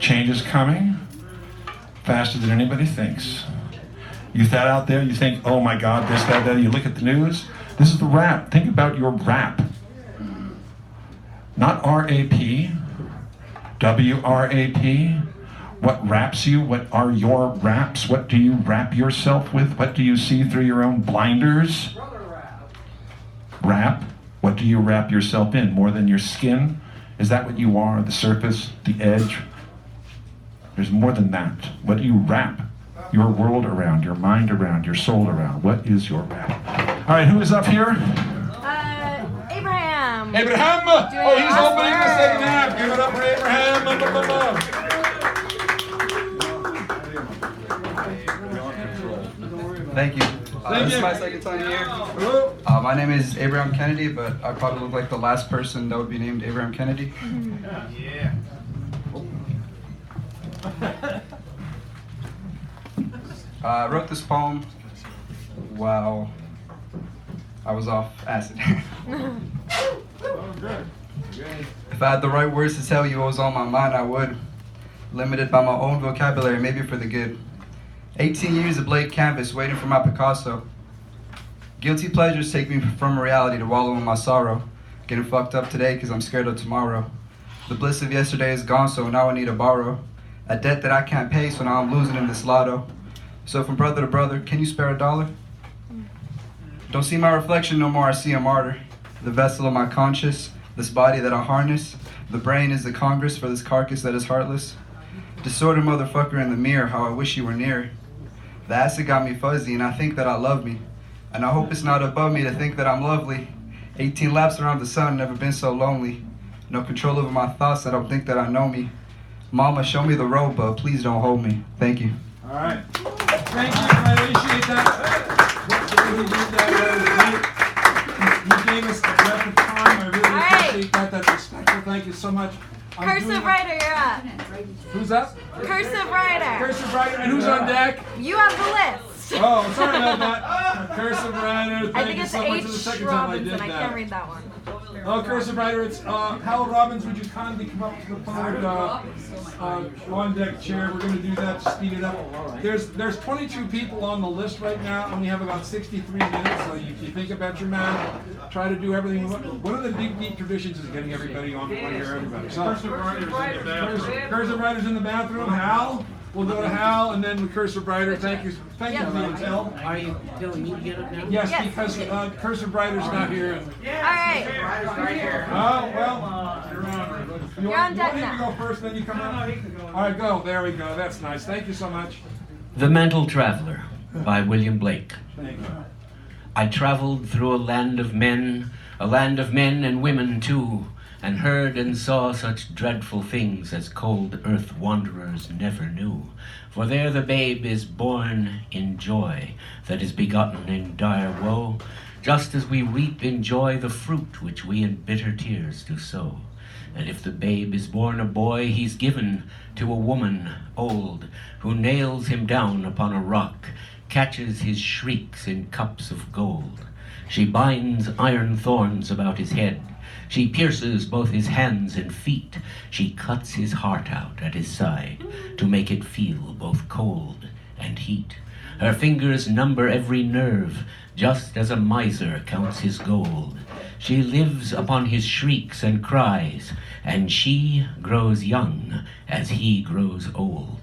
Change is coming faster than anybody thinks. You sat out there, you think, oh my God, this, that, you look at the news. This is the rap. Think about your rap. Not R-A-P, W-R-A-P. What wraps you? What are your wraps? What do you wrap yourself with? What do you see through your own blinders? Wrap? What do you wrap yourself in? More than your skin? Is that what you are? The surface? The edge? There's more than that. What do you wrap your world around, your mind around, your soul around? What is your wrap? All right, who is up here? Abraham. Abraham! Oh, he's opening the second half. Give it up for Abraham. Thank you. This is my second time here. My name is Abraham Kennedy, but I probably look like the last person that would be named Abraham Kennedy. Yeah. I wrote this poem while I was off acid. If I had the right words to tell you what was on my mind, I would. Limited by my own vocabulary, maybe for the good. 18 years of blank canvas waiting for my Picasso. Guilty pleasures take me from reality to wallow in my sorrow. Getting fucked up today because I'm scared of tomorrow. The bliss of yesterday is gone, so now I need to borrow. A debt that I can't pay, so now I'm losing in this lotto. So from brother to brother, can you spare $1? Don't see my reflection no more, I see a martyr. The vessel of my conscience, this body that I harness. The brain is the congress for this carcass that is heartless. Disordered motherfucker in the mirror, how I wish you were near. The acid got me fuzzy and I think that I love me. And I hope it's not above me to think that I'm lovely. 18 laps around the sun, never been so lonely. No control over my thoughts, I don't think that I know me. Mama, show me the road, but please don't hold me. Thank you. All right. Thank you. I appreciate that. You gave us the breath of time. I really appreciate that. That's respectful. Thank you so much. Cursive Writer, you're up. Who's up? Cursive Writer. Cursive Writer. And who's on deck? You have the list. Oh, sorry about that. Cursive Writer. I think you it's so much for the H. second time I did Robinson. I that. can't read that one. Oh, Cursive Writer, it's Hal Robbins. Would you kindly come up to the forward on deck chair? We're going to do that to speed it up. There's 22 people on the list right now, and we have about 63 minutes. So if you think about your math, try to do everything. One of the deep traditions is getting everybody on here. Everybody. So, Cursive Writer's in the bathroom. Hal. We'll go to Hal and then the Cursive Writer. Thank you for the intel. Are you telling me to get up now? Yes, because Cursive Writer's not here. All right. Oh, well. You're on deck now. You go first, then you come out. All right, go. There we go. That's nice. Thank you so much. The Mental Traveler by William Blake. Thank you. I traveled through a land of men and women too, and heard and saw such dreadful things as cold earth wanderers never knew. For there the babe is born in joy, that is begotten in dire woe, just as we reap in joy the fruit which we in bitter tears do sow. And if the babe is born a boy, he's given to a woman old, who nails him down upon a rock, catches his shrieks in cups of gold. She binds iron thorns about his head, she pierces both his hands and feet. She cuts his heart out at his side to make it feel both cold and heat. Her fingers number every nerve, just as a miser counts his gold. She lives upon his shrieks and cries, and she grows young as he grows old,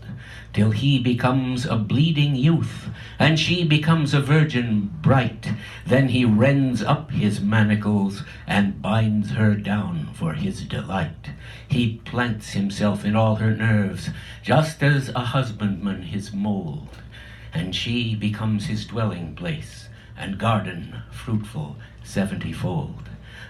till he becomes a bleeding youth, and she becomes a virgin bright. Then he rends up his manacles and binds her down for his delight. He plants himself in all her nerves, just as a husbandman his mold, and she becomes his dwelling place, and garden fruitful 70-fold.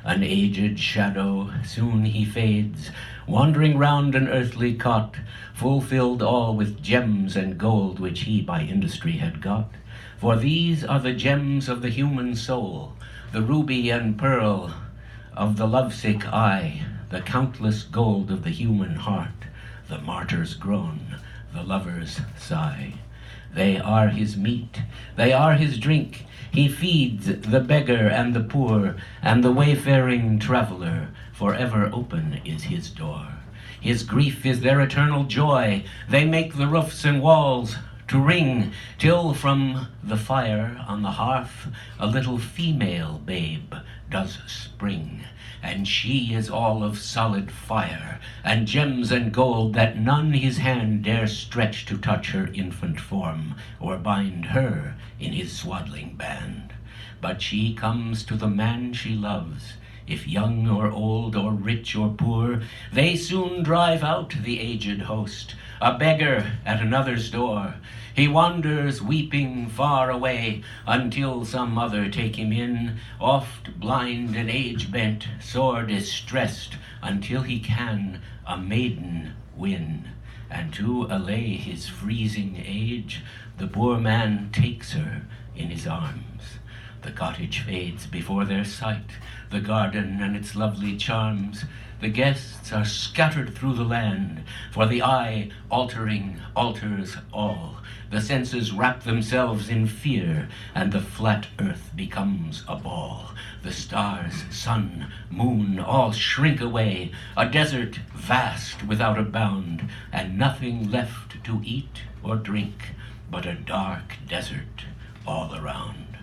An aged shadow, soon he fades, wandering round an earthly cot, fulfilled all with gems and gold which he by industry had got. For these are the gems of the human soul, the ruby and pearl of the lovesick eye, the countless gold of the human heart, the martyr's groan, the lover's sigh. They are his meat, they are his drink. He feeds the beggar and the poor, and the wayfaring traveler, forever open is his door. His grief is their eternal joy. They make the roofs and walls to ring, till from the fire on the hearth a little female babe does spring. And she is all of solid fire, and gems and gold, that none his hand dare stretch to touch her infant form, or bind her in his swaddling band. But she comes to the man she loves. If young or old, or rich or poor, they soon drive out the aged host, a beggar at another's door. He wanders weeping far away, until some other take him in, oft blind and age-bent, sore distressed, until he can a maiden win. And to allay his freezing age, the poor man takes her in his arms. The cottage fades before their sight, the garden and its lovely charms. The guests are scattered through the land, for the eye altering alters all. The senses wrap themselves in fear, and the flat earth becomes a ball. The stars, sun, moon, all shrink away, a desert vast without a bound, and nothing left to eat or drink, but a dark desert all around.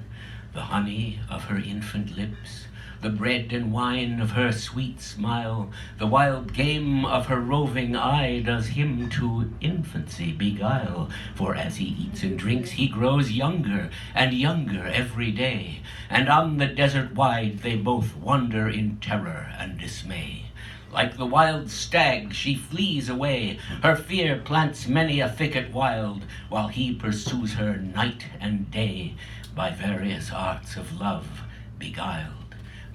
The honey of her infant lips, the bread and wine of her sweet smile, the wild game of her roving eye, does him to infancy beguile. For as he eats and drinks, he grows younger and younger every day, and on the desert wide they both wander in terror and dismay. Like the wild stag she flees away, her fear plants many a thicket wild, while he pursues her night and day, by various arts of love beguiled.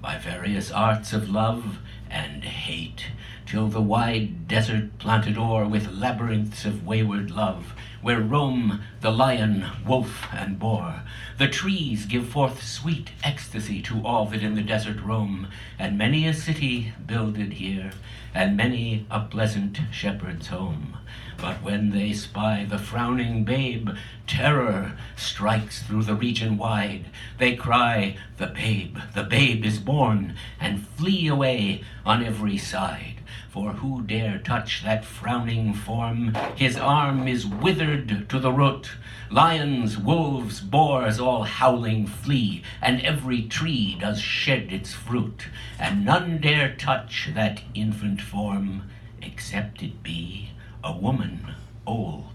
By various arts of love and hate, till the wide desert planted o'er with labyrinths of wayward love, where roam the lion, wolf, and boar. The trees give forth sweet ecstasy to all that in the desert roam, and many a city builded here, and many a pleasant shepherd's home. But when they spy the frowning babe, terror strikes through the region wide. They cry, the babe is born, and flee away on every side. For who dare touch that frowning form? His arm is withered to the root. Lions, wolves, boars, all howling flee, and every tree does shed its fruit. And none dare touch that infant form, except it be a woman old.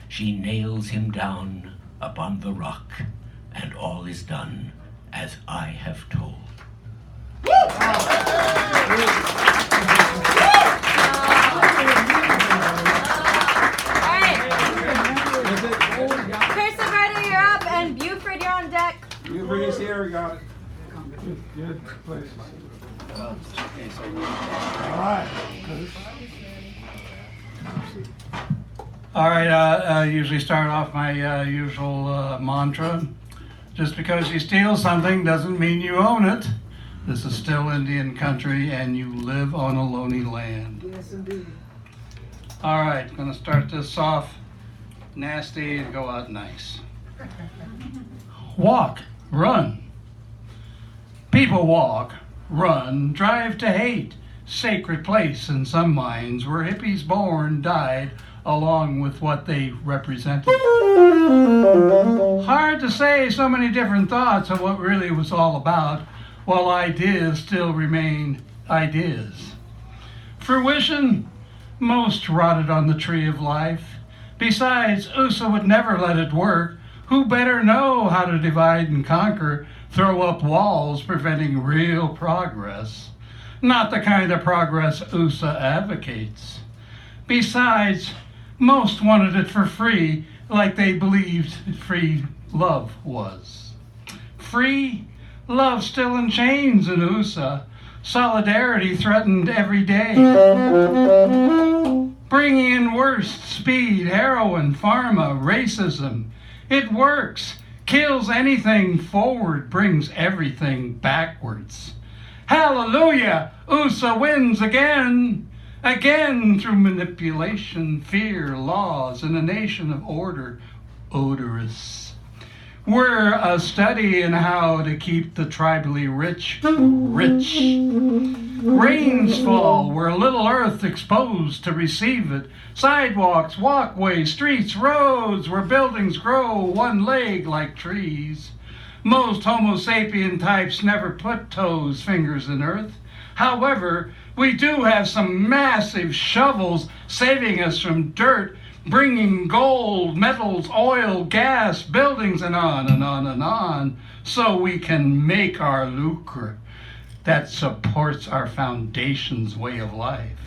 She nails him down upon the rock, and all is done as I have told. Cursive Rider, you're up, and Buford, you're on deck. Buford is here, we got it. Good places. All right. All right, I usually start off my usual mantra. Just because you steal something doesn't mean you own it. This is still Indian country, and you live on a lonely land. Yes, indeed. All right, gonna start this off nasty and go out nice. Walk, run. People walk, run, drive to hate. Sacred place in some minds where hippies born died along with what they represented. Hard to say so many different thoughts of what really was all about, while ideas still remain ideas. Fruition, most rotted on the tree of life. Besides, USA would never let it work. Who better know how to divide and conquer, throw up walls preventing real progress? Not the kind of progress USA advocates. Besides, most wanted it for free, like they believed free love was. Free love still in chains in USA. Solidarity threatened every day. Bringing in worst speed, heroin, pharma, racism. It works. Kills anything forward, brings everything backwards. Hallelujah! USA wins again! Again through manipulation, fear, laws, in a nation of order, odorous. We're a study in how to keep the tribally rich rich. Rains fall where little earth exposed to receive it. Sidewalks, walkways, streets, roads where buildings grow one leg like trees. Most Homo sapien types never put toes, fingers in earth. However, we do have some massive shovels saving us from dirt, bringing gold, metals, oil, gas, buildings, and on and on and on, so we can make our lucre that supports our foundation's way of life.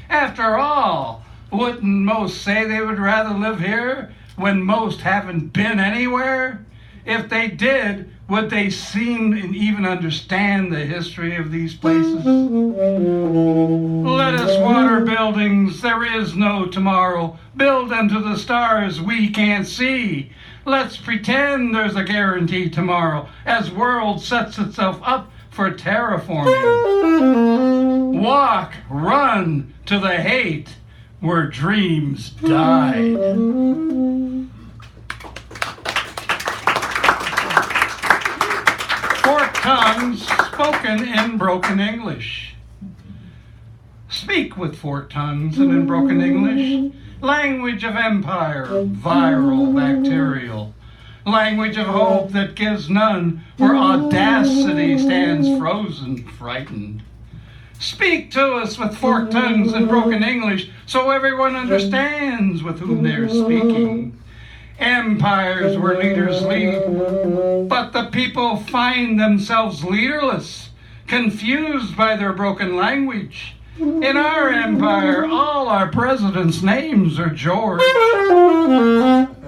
After all, wouldn't most say they would rather live here when most haven't been anywhere? If they did, would they seem and even understand the history of these places? Let us water buildings, there is no tomorrow. Build them to the stars we can't see. Let's pretend there's a guarantee tomorrow as world sets itself up for terraforming. Walk, run to the hate where dreams died. Forked tongues spoken in broken English. Speak with forked tongues and in broken English. Language of empire, viral, bacterial. Language of hope that gives none, where audacity stands frozen, frightened. Speak to us with forked tongues and broken English, so everyone understands with whom they're speaking. Empires where leaders lead, but the people find themselves leaderless, confused by their broken language. In our empire, all our presidents' names are George.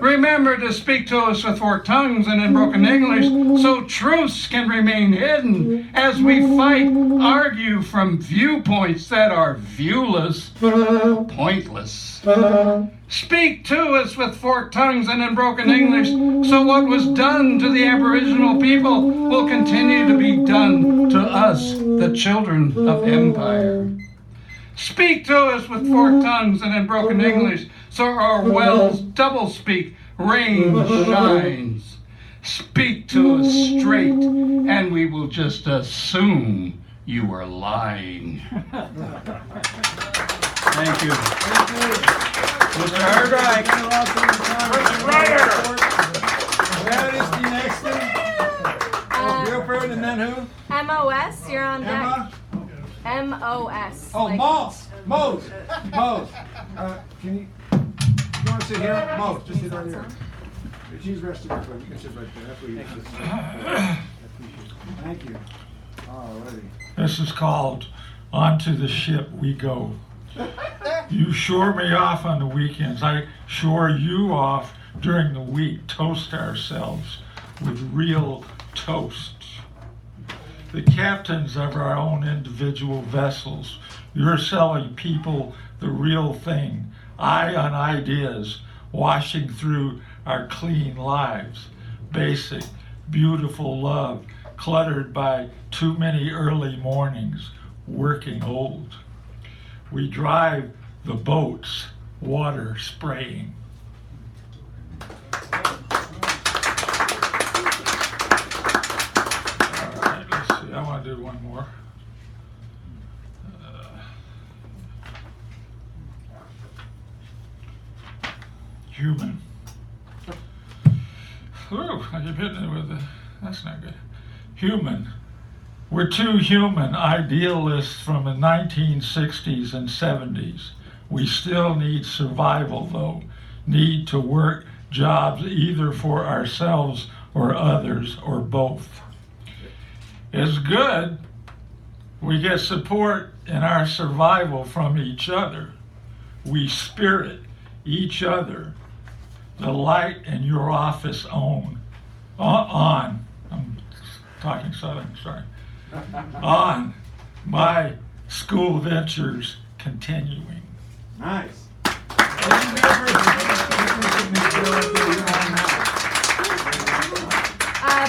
Remember to speak to us with forked tongues and in broken English, so truths can remain hidden as we fight, argue from viewpoints that are viewless, pointless. Speak to us with forked tongues and in broken English, so what was done to the Aboriginal people will continue to be done to us, the children of empire. Speak to us with forked tongues and in broken English, so our wells double speak, rain shines. Speak to us straight, and we will just assume you are lying. Thank you. Mr. Hardright. That is the next one. Buford, and then who? MOS, you're on deck. Emma? MOS. Oh, like- Mose. Can you want to sit here? Mose, just sit right here. She's resting her foot. You can sit right there. That's where you sit. Thank you. Alrighty. This is called Onto the Ship We Go. You shore me off on the weekends. I shore you off during the week. Toast ourselves with real toast. The captains of our own individual vessels. You're selling people the real thing. I on ideas, washing through our clean lives. Basic, beautiful love, cluttered by too many early mornings, working old. We drive the boats, water spraying. I want to do one more. Human. Ooh, I keep hitting it with it. That's not good. Human. We're two human idealists from the 1960s and 70s. We still need survival, though. Need to work jobs either for ourselves or others or both. It's good we get support in our survival from each other. We spirit each other. The light in your office on. I'm talking Southern, sorry. On my school ventures continuing. Nice.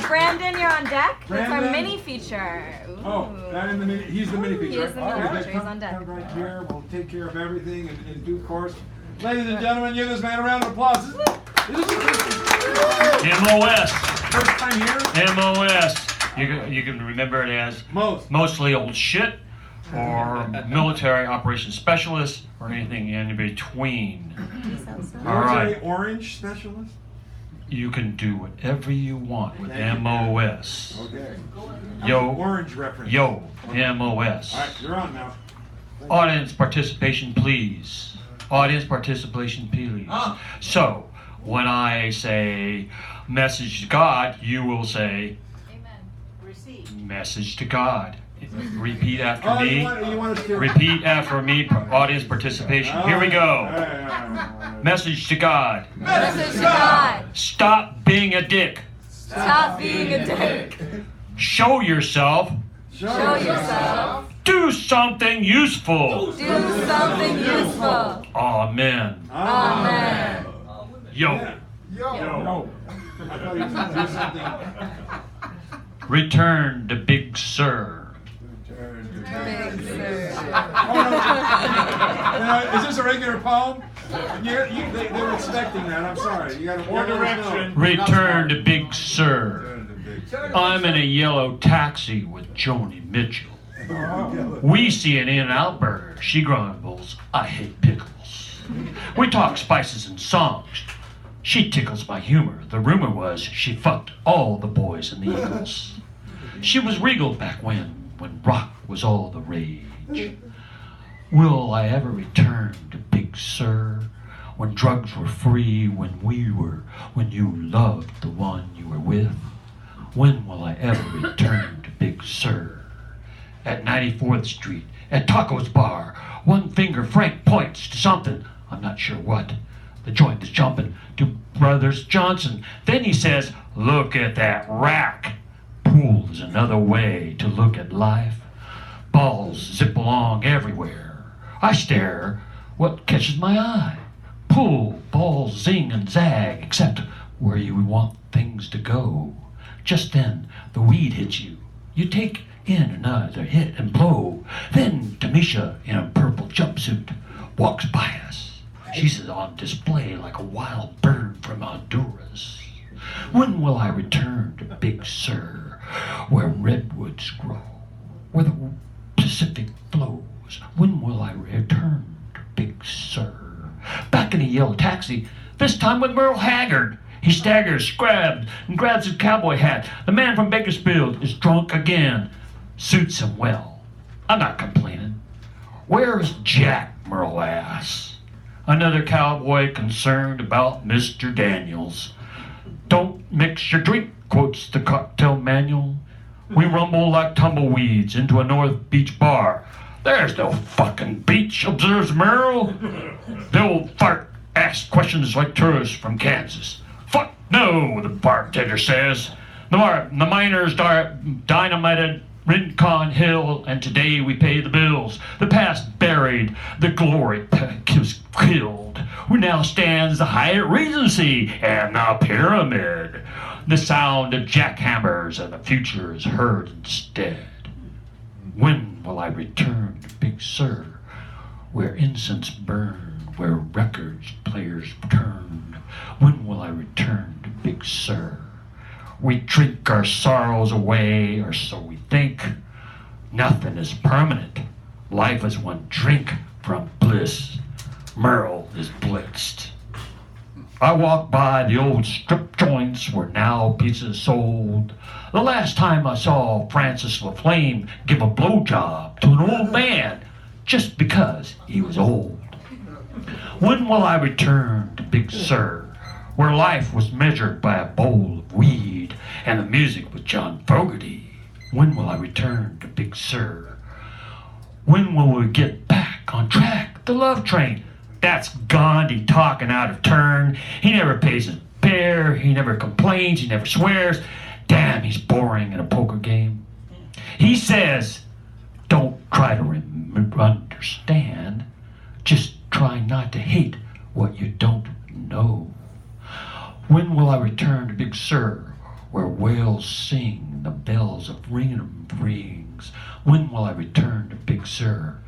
Brandon, you're on deck. That's our Brandon? mini feature. Ooh. Oh, that in the mini, he's the mini feature. He is the mini All right, feature, he's on deck. Come right here, we'll take care of everything in due course. Ladies and gentlemen, give this man a round of applause. This is MOS. First time here? MOS. You can remember it as mostly old shit, or military operations specialist, or anything in between. All Military right. orange specialist? You can do whatever you want with MOS. Okay. Yo, Orange reference. yo, MOS. All right, you're on now. Audience participation, please. Audience participation, please. So, when I say message to God, you will say, message to God. Repeat after Oh, me. you want us to... Repeat after me. Audience participation. Here we All go. right. Message to God. Message to God. Stop being a dick. Stop being a dick. Show yourself. Show yourself. Do something useful. Do something useful. Amen. Amen. Yo. Yo. I thought you were going to do something. Return to Big Sur. Big Sur. Is this a regular poem? They were expecting that. I'm sorry. You got More direction. Return to Big Sur. I'm in a yellow taxi with Joni Mitchell. We see an In-N-Out burger. She grumbles, I hate pickles. We talk spices and songs. She tickles my humor. The rumor was she fucked all the boys in the Eagles. She was regal back when rock was all the rage. Will I ever return to Big Sur? When drugs were free, when you loved the one you were with? When will I ever return to Big Sur? At 94th Street, at Taco's Bar, one finger Frank points to something, I'm not sure what. The joint is jumping to Brothers Johnson. Then he says, look at that rack. Pool is another way to look at life. Balls zip along everywhere. I stare. What catches my eye? Pool, balls zing and zag, except where you want things to go. Just then, the weed hits you. You take in another hit and blow. Then Tamisha, in a purple jumpsuit, walks by us. She's on display like a wild bird from Honduras. When will I return to Big Sur, where redwoods grow, where the Pacific flows? When will I return to Big Sur? Back in a yellow taxi, this time with Merle Haggard. He staggers, scrabs, and grabs his cowboy hat. The man from Bakersfield is drunk again. Suits him well. I'm not complaining. Where is Jack, Merle asks. Another cowboy concerned about Mr. Daniels. Don't mix your drink, quotes the cocktail manual. We rumble like tumbleweeds into a North Beach bar. There's no fucking beach, observes Merle. The old fart asks questions like tourists from Kansas. Fuck no, the bartender says. The miners dynamited Rincon Hill, and today we pay the bills. The past buried, the glory was killed. Who now stands the Hyatt Regency and the Pyramid. The sound of jackhammers and the future is heard instead. When will I return to Big Sur, where incense burned, where records players turned? When will I return to Big Sur? We drink our sorrows away, or so we think. Nothing is permanent. Life is one drink from bliss. Merle is blitzed. I walk by the old strip joints where now pizzas sold. The last time I saw Francis LaFlame give a blowjob to an old man just because he was old. When will I return to Big Sur, where life was measured by a bowl of weed and the music with John Fogerty? When will I return to Big Sur? When will we get back on track? The love train. That's Gandhi talking out of turn. He never pays his fare. He never complains. He never swears. Damn, he's boring in a poker game. He says, don't try to understand. Just try not to hate what you don't know. When will I return to Big Sur, where whales sing and the bells of ringing rings? When will I return to Big Sur?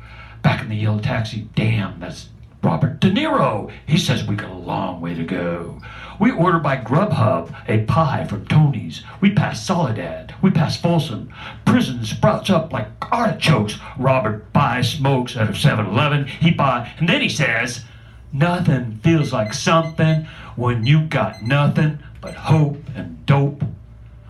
Back in the yellow taxi, damn, that's Robert De Niro. He says we got a long way to go. We order by Grubhub a pie from Tony's. We pass Soledad. We pass Folsom. Prison sprouts up like artichokes. Robert buys smokes out of 7-Eleven. He buys, and then he says, nothing feels like something when you got nothing but hope and dope.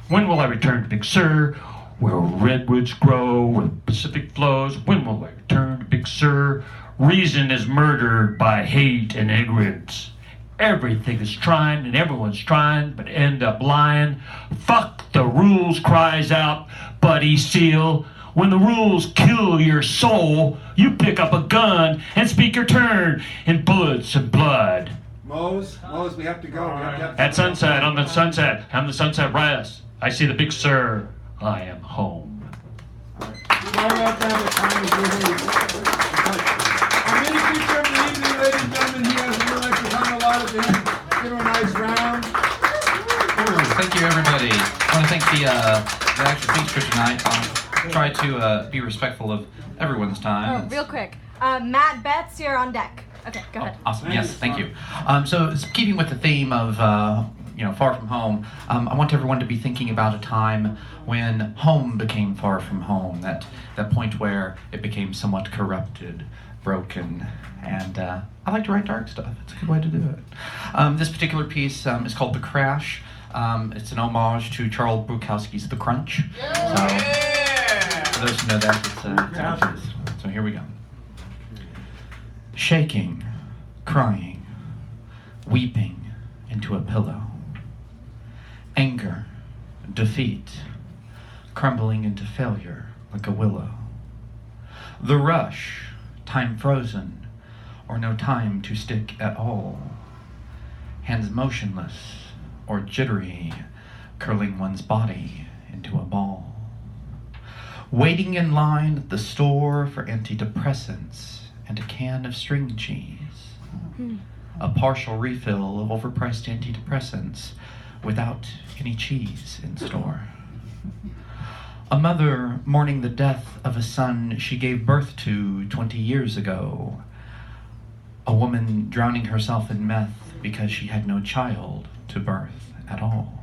When will I return to Big Sur, where redwoods grow, where the Pacific flows? When will I return to Big Sur? Reason is murdered by hate and ignorance. Everything is trying and everyone's trying, but end up lying. Fuck the rules, cries out Buddy Seal. When the rules kill your soul, you pick up a gun and speak your turn in bullets and blood. Mose, we have to go. We have to At sunset, on the sunset, rise. I see the Big Sur. I am home. Sorry about that, the time is really. Our mini feature of the evening, ladies and gentlemen, he has a like to time allotted to him. Give him a nice round. Thank you, everybody. I want to thank the actual feature tonight. I'll try to be respectful of everyone's time. Oh, real quick. Matt Betts, you're on deck. Okay, go ahead. Awesome. Yes, thank you. So, keeping with the theme of far from home, I want everyone to be thinking about a time when home became far from home. That point where it became somewhat corrupted, broken, and I like to write dark stuff. It's a good way to do it. This particular piece is called The Crash. It's an homage to Charles Bukowski's The Crunch. So, for those who know that, it's a good piece. So here we go. Shaking, crying, weeping into a pillow. Anger, defeat, crumbling into failure like a willow. The rush, time frozen, or no time to stick at all. Hands motionless or jittery, curling one's body into a ball. Waiting in line at the store for antidepressants and a can of string cheese. A partial refill of overpriced antidepressants without any cheese in store. A mother mourning the death of a son she gave birth to 20 years ago. A woman drowning herself in meth because she had no child to birth at all.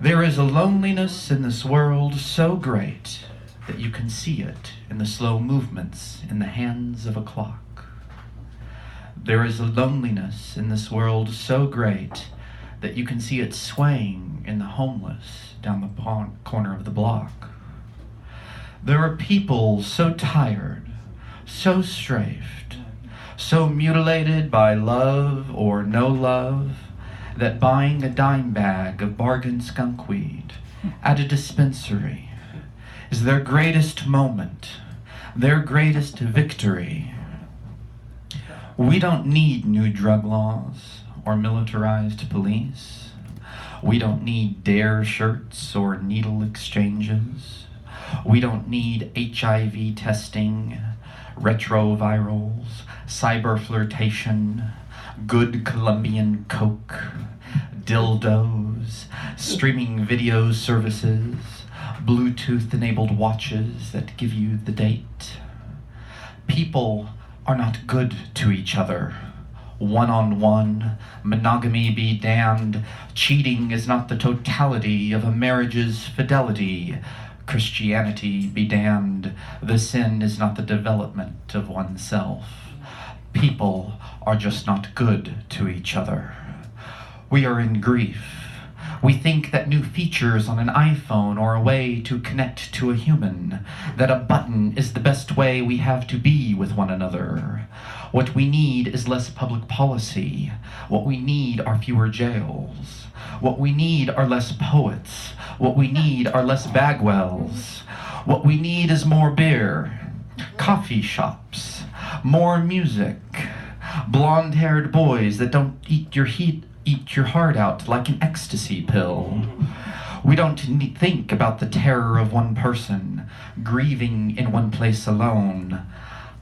There is a loneliness in this world so great that you can see it in the slow movements in the hands of a clock. There is a loneliness in this world so great that you can see it swaying in the homeless down the corner of the block. There are people so tired, so strafed, so mutilated by love or no love, that buying a dime bag of bargain skunkweed at a dispensary is their greatest moment, their greatest victory. We don't need new drug laws or militarized police. We don't need dare shirts or needle exchanges. We don't need HIV testing, retrovirals, cyber flirtation, good Colombian coke, dildos, streaming video services, Bluetooth-enabled watches that give you the date. People are not good to each other. One-on-one, monogamy be damned. Cheating is not the totality of a marriage's fidelity. Christianity be damned. The sin is not the development of oneself. People are just not good to each other. We are in grief. We think that new features on an iPhone are a way to connect to a human, that a button is the best way we have to be with one another. What we need is less public policy. What we need are fewer jails. What we need are less poets. What we need are less Bagwells. What we need is more beer, coffee shops, more music, blonde-haired boys that don't eat your heart out like an ecstasy pill. We don't think about the terror of one person, grieving in one place alone,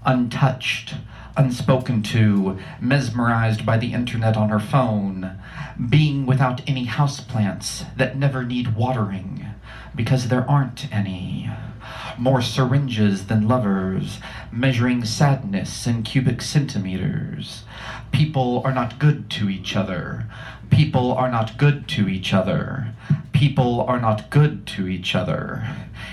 untouched, unspoken to, mesmerized by the internet on her phone, being without any houseplants that never need watering because there aren't any. more syringes than lovers, measuring sadness in cubic centimeters. People are not good to each other. People are not good to each other. People are not good to each other.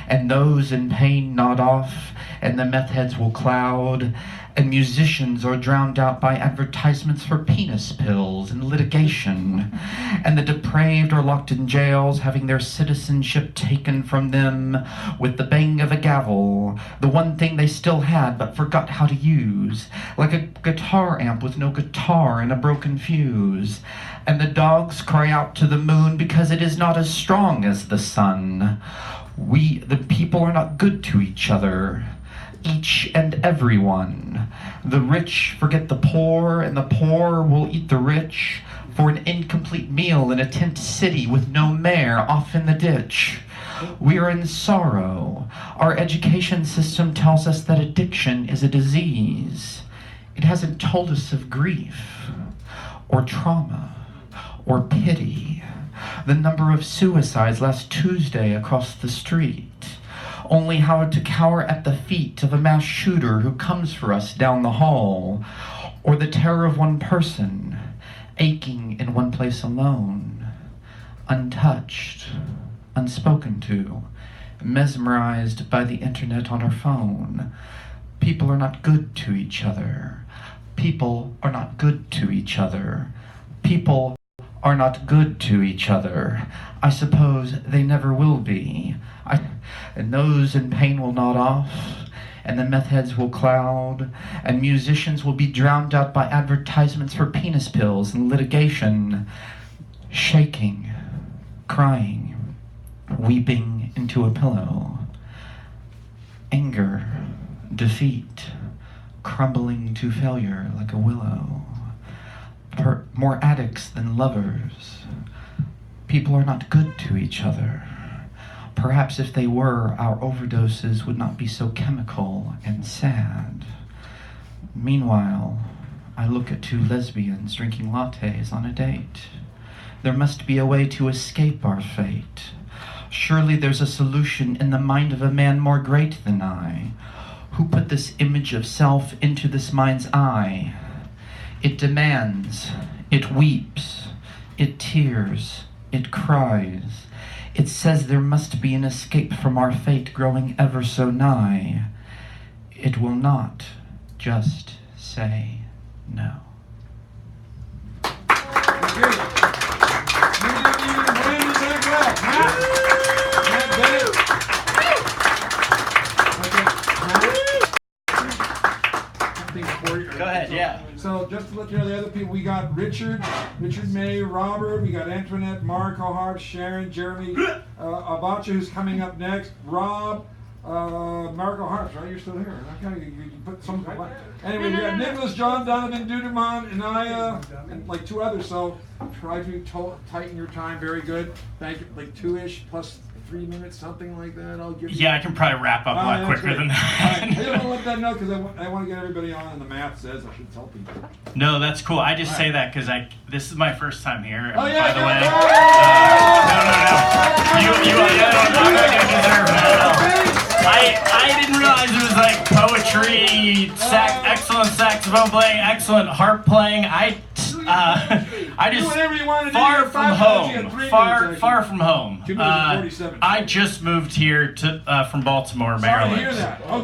And those in pain nod off, and the meth heads will cloud, and musicians are drowned out by advertisements for penis pills and litigation, and the depraved are locked in jails, having their citizenship taken from them with the bang of a gavel, the one thing they still had but forgot how to use, like a guitar amp with no guitar and a broken fuse. And the dogs cry out to the moon because it is not as strong as the sun. We, the people, are not good to each other. Each and every one. The rich forget the poor, and the poor will eat the rich for an incomplete meal in a tent city with no mayor off in the ditch. We are in sorrow. Our education system tells us that addiction is a disease. It hasn't told us of grief, or trauma, or pity. The number of suicides last Tuesday across the street. Only how to cower at the feet of a mass shooter who comes for us down the hall, or the terror of one person, aching in one place alone, untouched, unspoken to, mesmerized by the internet on her phone. People are not good to each other. People are not good to each other. People are not good to each other. I suppose they never will be. And those in pain will nod off, and the meth heads will cloud, and musicians will be drowned out by advertisements for penis pills and litigation, shaking, crying, weeping into a pillow. Anger, defeat, crumbling to failure like a willow. More addicts than lovers. People are not good to each other. Perhaps if they were, our overdoses would not be so chemical and sad. Meanwhile, I look at two lesbians drinking lattes on a date. There must be a way to escape our fate. Surely there's a solution in the mind of a man more great than I, who put this image of self into this mind's eye. It demands, it weeps, it tears, it cries. It says there must be an escape from our fate growing ever so nigh. It will not just say no. Go ahead, yeah. So just to let you know the other people, we got Richard May, Robert, we got Antoinette, Mark, O'Hart, Sharon, Jeremy, Abacha, who's coming up next, Rob, Mark O'Hart, right? You're still here. Okay, you put some. Anyway, we got Nicholas, John, Donovan, Duderman, and I, and like two others. So try to tighten your time. Very good. Thank you. Like 2-ish plus 3 minutes, something like that. I'll give you. Yeah, I can probably wrap up a lot quicker than that. I just want to let that know because I want to get everybody on, and the math says I should tell people. No, that's cool. I just say that because this is my first time here. Oh, yeah, by the way. no. I'm not gonna deserve that. I didn't realize it was like poetry, excellent saxophone playing, excellent harp playing. I just far from home. Far from home. I just moved here from Baltimore, Maryland. Sorry to hear that. Oh,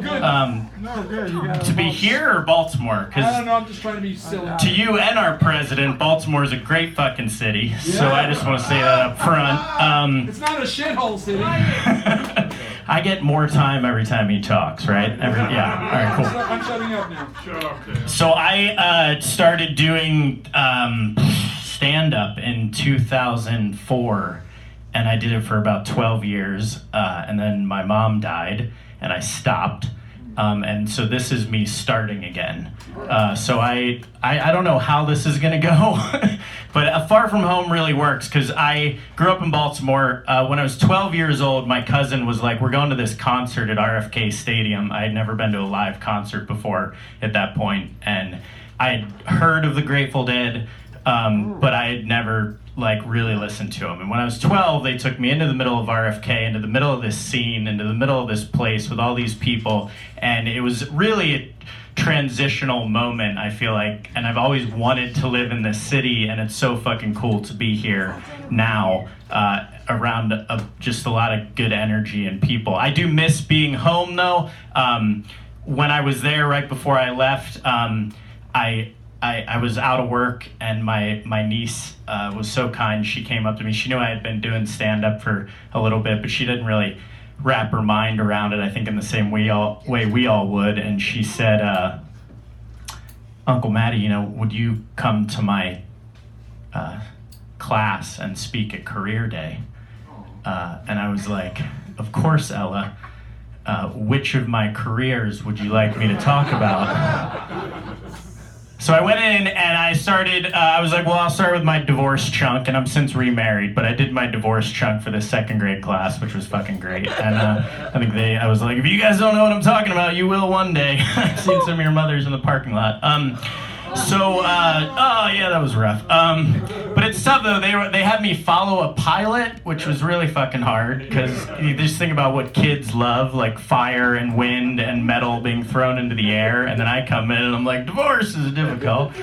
good. To be here or Baltimore? I don't know. I'm just trying to be silly. To you and our president, Baltimore is a great fucking city. So I just want to say that up front. It's not a shithole city. I get more time every time he talks, right? All right, cool. I'm shutting up now. So I started doing stand-up in 2004, and I did it for about 12 years, and then my mom died, and I stopped. And so this is me starting again. So I don't know how this is gonna go, but Far From Home really works because I grew up in Baltimore. When I was 12 years old, my cousin was like, we're going to this concert at RFK Stadium. I had never been to a live concert before at that point, and I had heard of the Grateful Dead, but I had never like really listened to them. And when I was 12, they took me into the middle of RFK, into the middle of this scene, into the middle of this place with all these people, and it was really a transitional moment, I feel like, and I've always wanted to live in this city, and it's so fucking cool to be here now, around just a lot of good energy and people. I do miss being home though. When I was there right before I left, I was out of work, and my niece was so kind. She came up to me. She knew I had been doing stand-up for a little bit, but she didn't really wrap her mind around it, I think, in the same way we all would. And she said, Uncle Matty, would you come to my class and speak at Career Day? And I was like, of course, Ella. Which of my careers would you like me to talk about? So I went in and I started, I was like, well, I'll start with my divorce chunk, and I'm since remarried, but I did my divorce chunk for the second grade class, which was fucking great. And I was like, if you guys don't know what I'm talking about, you will one day. I've seen some of your mothers in the parking lot. Oh yeah, that was rough. But it's tough though. They had me follow a pilot, which was really fucking hard, because you just think about what kids love, like fire and wind and metal being thrown into the air, and then I come in and I'm like, divorce is difficult.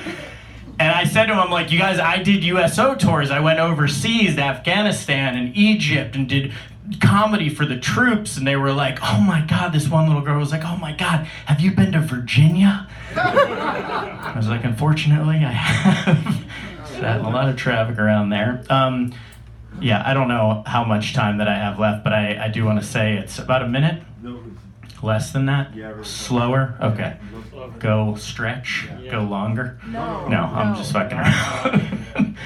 And I said to him, I'm like, you guys, I did USO tours. I went overseas to Afghanistan and Egypt and did comedy for the troops, and they were like, oh my God, this one little girl was like, oh my God, have you been to Virginia? I was like, unfortunately, I have. Had a lot of traffic around there. Yeah, I don't know how much time that I have left, but I do want to say it's about a minute. Less than that? Slower? Okay. Go stretch? Go longer? No, I'm just fucking around.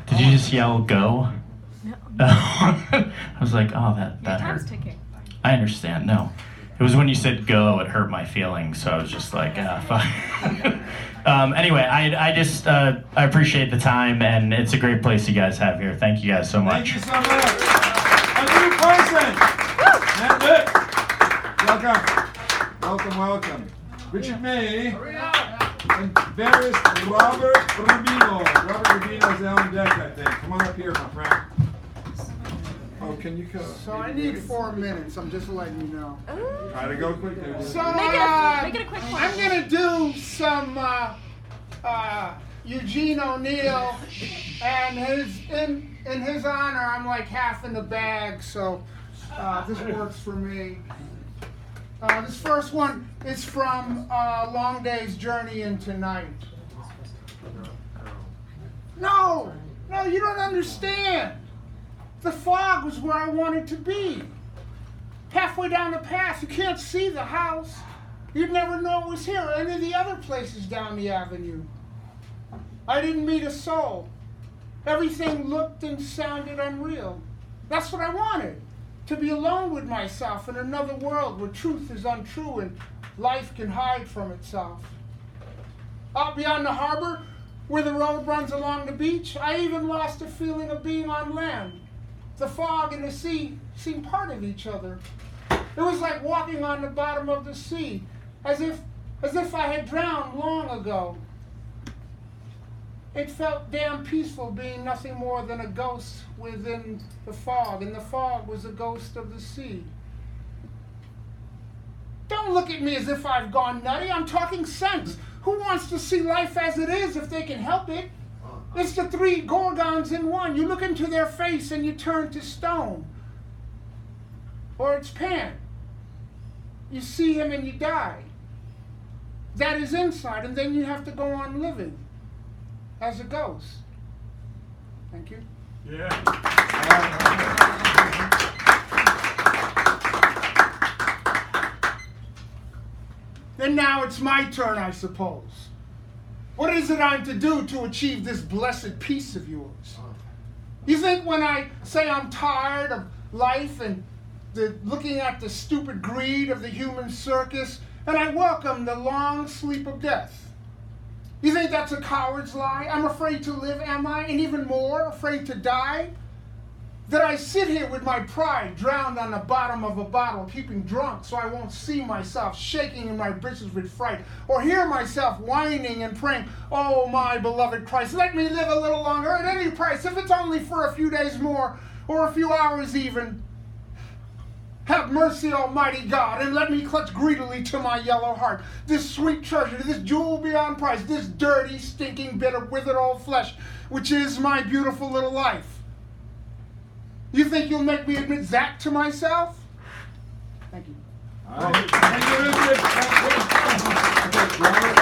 Did you just yell go? No. I was like, oh, that time's hurt. ticking. I understand. No. It was when you said go, it hurt my feelings, so I was just like, fuck. Anyway, I appreciate the time, and it's a great place you guys have here. Thank you guys so much. Thank you so much. A new person. That's it. Welcome. Richard May and Barris Robert Rubino. Robert Rubino's on deck, I think. Come on up here, my friend. Oh, can you go? So I need 4 minutes. I'm just letting you know. Try to go quick. So Make it a quick one. I'm gonna do some Eugene O'Neill, and in his honor, I'm like half in the bag. So this works for me. This first one is from Long Day's Journey into Night. No, you don't understand. The fog was where I wanted to be. Halfway down the path, you can't see the house. You'd never know it was here or any of the other places down the avenue. I didn't meet a soul. Everything looked and sounded unreal. That's what I wanted, to be alone with myself in another world where truth is untrue and life can hide from itself. Out beyond the harbor, where the road runs along the beach, I even lost a feeling of being on land. The fog and the sea seemed part of each other. It was like walking on the bottom of the sea, as if I had drowned long ago. It felt damn peaceful being nothing more than a ghost within the fog, and the fog was a ghost of the sea. Don't look at me as if I've gone nutty. I'm talking sense. Who wants to see life as it is if they can help it? It's the three Gorgons in one. You look into their face and you turn to stone. Or it's Pan. You see him and you die. That is inside, and then you have to go on living as a ghost. Thank you. Yeah. Then now it's my turn, I suppose. What is it I'm to do to achieve this blessed peace of yours? You think when I say I'm tired of life and looking at the stupid greed of the human circus, and I welcome the long sleep of death, you think that's a coward's lie? I'm afraid to live, am I? And even more, afraid to die? That I sit here with my pride drowned on the bottom of a bottle, keeping drunk so I won't see myself shaking in my britches with fright, or hear myself whining and praying, oh my beloved Christ, let me live a little longer at any price, if it's only for a few days more, or a few hours even. Have mercy, Almighty God, and let me clutch greedily to my yellow heart this sweet treasure, this jewel beyond price, this dirty, stinking bit of withered old flesh, which is my beautiful little life. You think you'll make me admit that to myself? Thank you. All right. Thank you, Richard. Okay, Robert.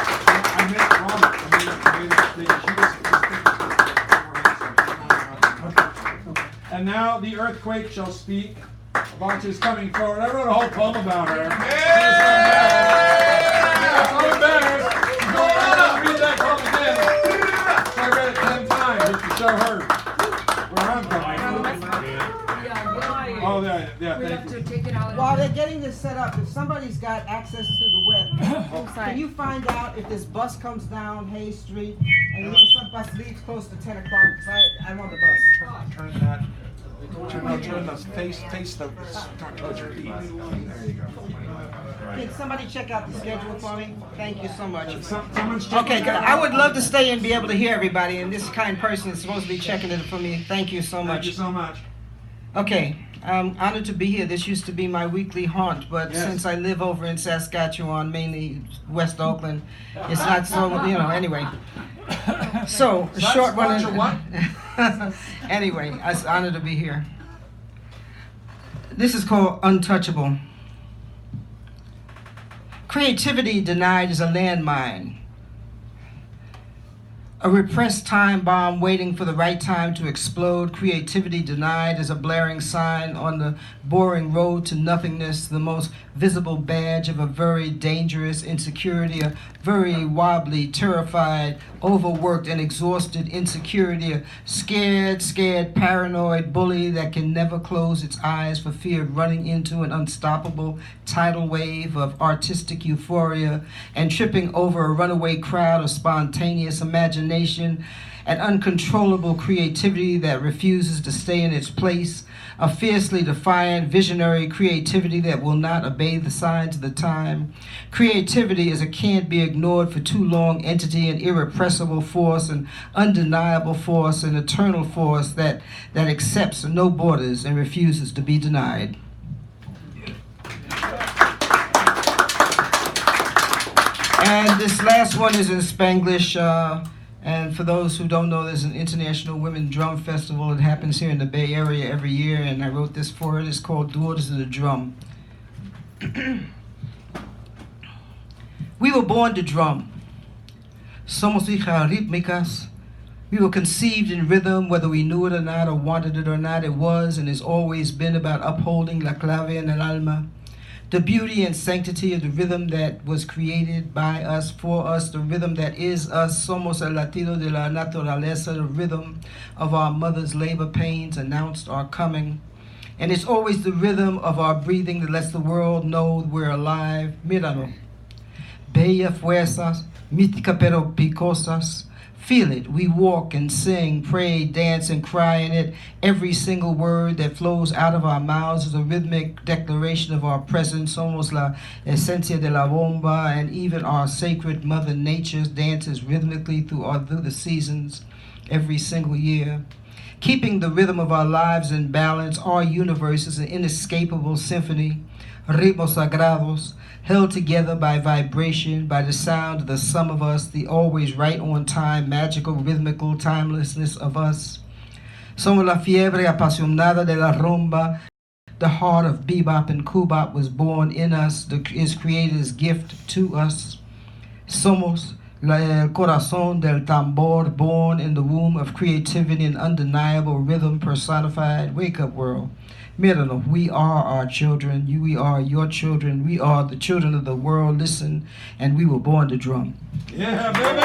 I meant Robert. I mean, and now the earthquake shall speak. Vonch is coming forward. I wrote a whole poem about her. Yeah! So embarrassed. She's going to read that poem again. So I read it 10 times just to show her where I'm coming from. Oh, yeah, thank you. While they're getting this set up, if somebody's got access to the web, can you find out if this bus comes down Hayes Street and some bus leaves close to 10 o'clock? Because I'm on the bus. Turn that. Turn the face towards your feet. There you go. Can somebody check out the schedule for me? Thank you so much. Someone's Okay, good. I would love to stay and be able to hear everybody, and this kind person is supposed to be checking it for me. Thank you so much. Thank you so much. Okay, I'm honored to be here. This used to be my weekly haunt, but since I live over in Saskatchewan, mainly West Oakland, it's not so, anyway. So, a short one. Anyway, it's an honor to be here. This is called Untouchable. Creativity denied is a landmine. A repressed time bomb waiting for the right time to explode. Creativity denied is a blaring sign on the boring road to nothingness, the most visible badge of a very dangerous insecurity, a very wobbly, terrified, overworked, and exhausted insecurity, a scared, paranoid bully that can never close its eyes for fear of running into an unstoppable tidal wave of artistic euphoria and tripping over a runaway crowd of spontaneous imagination, an uncontrollable creativity that refuses to stay in its place, a fiercely defiant, visionary creativity that will not obey the signs of the time. Creativity is a can't-be-ignored for too long entity, an irrepressible force, an undeniable force, an eternal force that accepts no borders and refuses to be denied. And this last one is in Spanglish. And for those who don't know, there's an International Women Drum Festival that happens here in the Bay Area every year, and I wrote this for it. It's called Daughters of the Drum. We were born to drum. Somos hijas rítmicas. We were conceived in rhythm, whether we knew it or not, or wanted it or not. It was and has always been about upholding la clave en el alma. The beauty and sanctity of the rhythm that was created by us, for us, the rhythm that is us. Somos el latido de la naturaleza, the rhythm of our mother's labor pains announced our coming. And it's always the rhythm of our breathing that lets the world know we're alive. Míralo. Bella fuerzas, mística pero picosas. Feel it. We walk and sing, pray, dance, and cry in it. Every single word that flows out of our mouths is a rhythmic declaration of our presence. Somos la esencia de la bomba, and even our sacred Mother Nature dances rhythmically through the seasons every single year. Keeping the rhythm of our lives in balance, our universe is an inescapable symphony. Ritmos sagrados, held together by vibration, by the sound of the sum of us, the always right on time, magical, rhythmical timelessness of us. Somos la fiebre apasionada de la rumba. The heart of bebop and kubop was born in us, is Creator's gift to us. Somos el corazón del tambor, born in the womb of creativity and undeniable rhythm personified. Wake up, world. Míralo, we are our children, we are your children, we are the children of the world. Listen, and we were born to drum. Yeah, baby!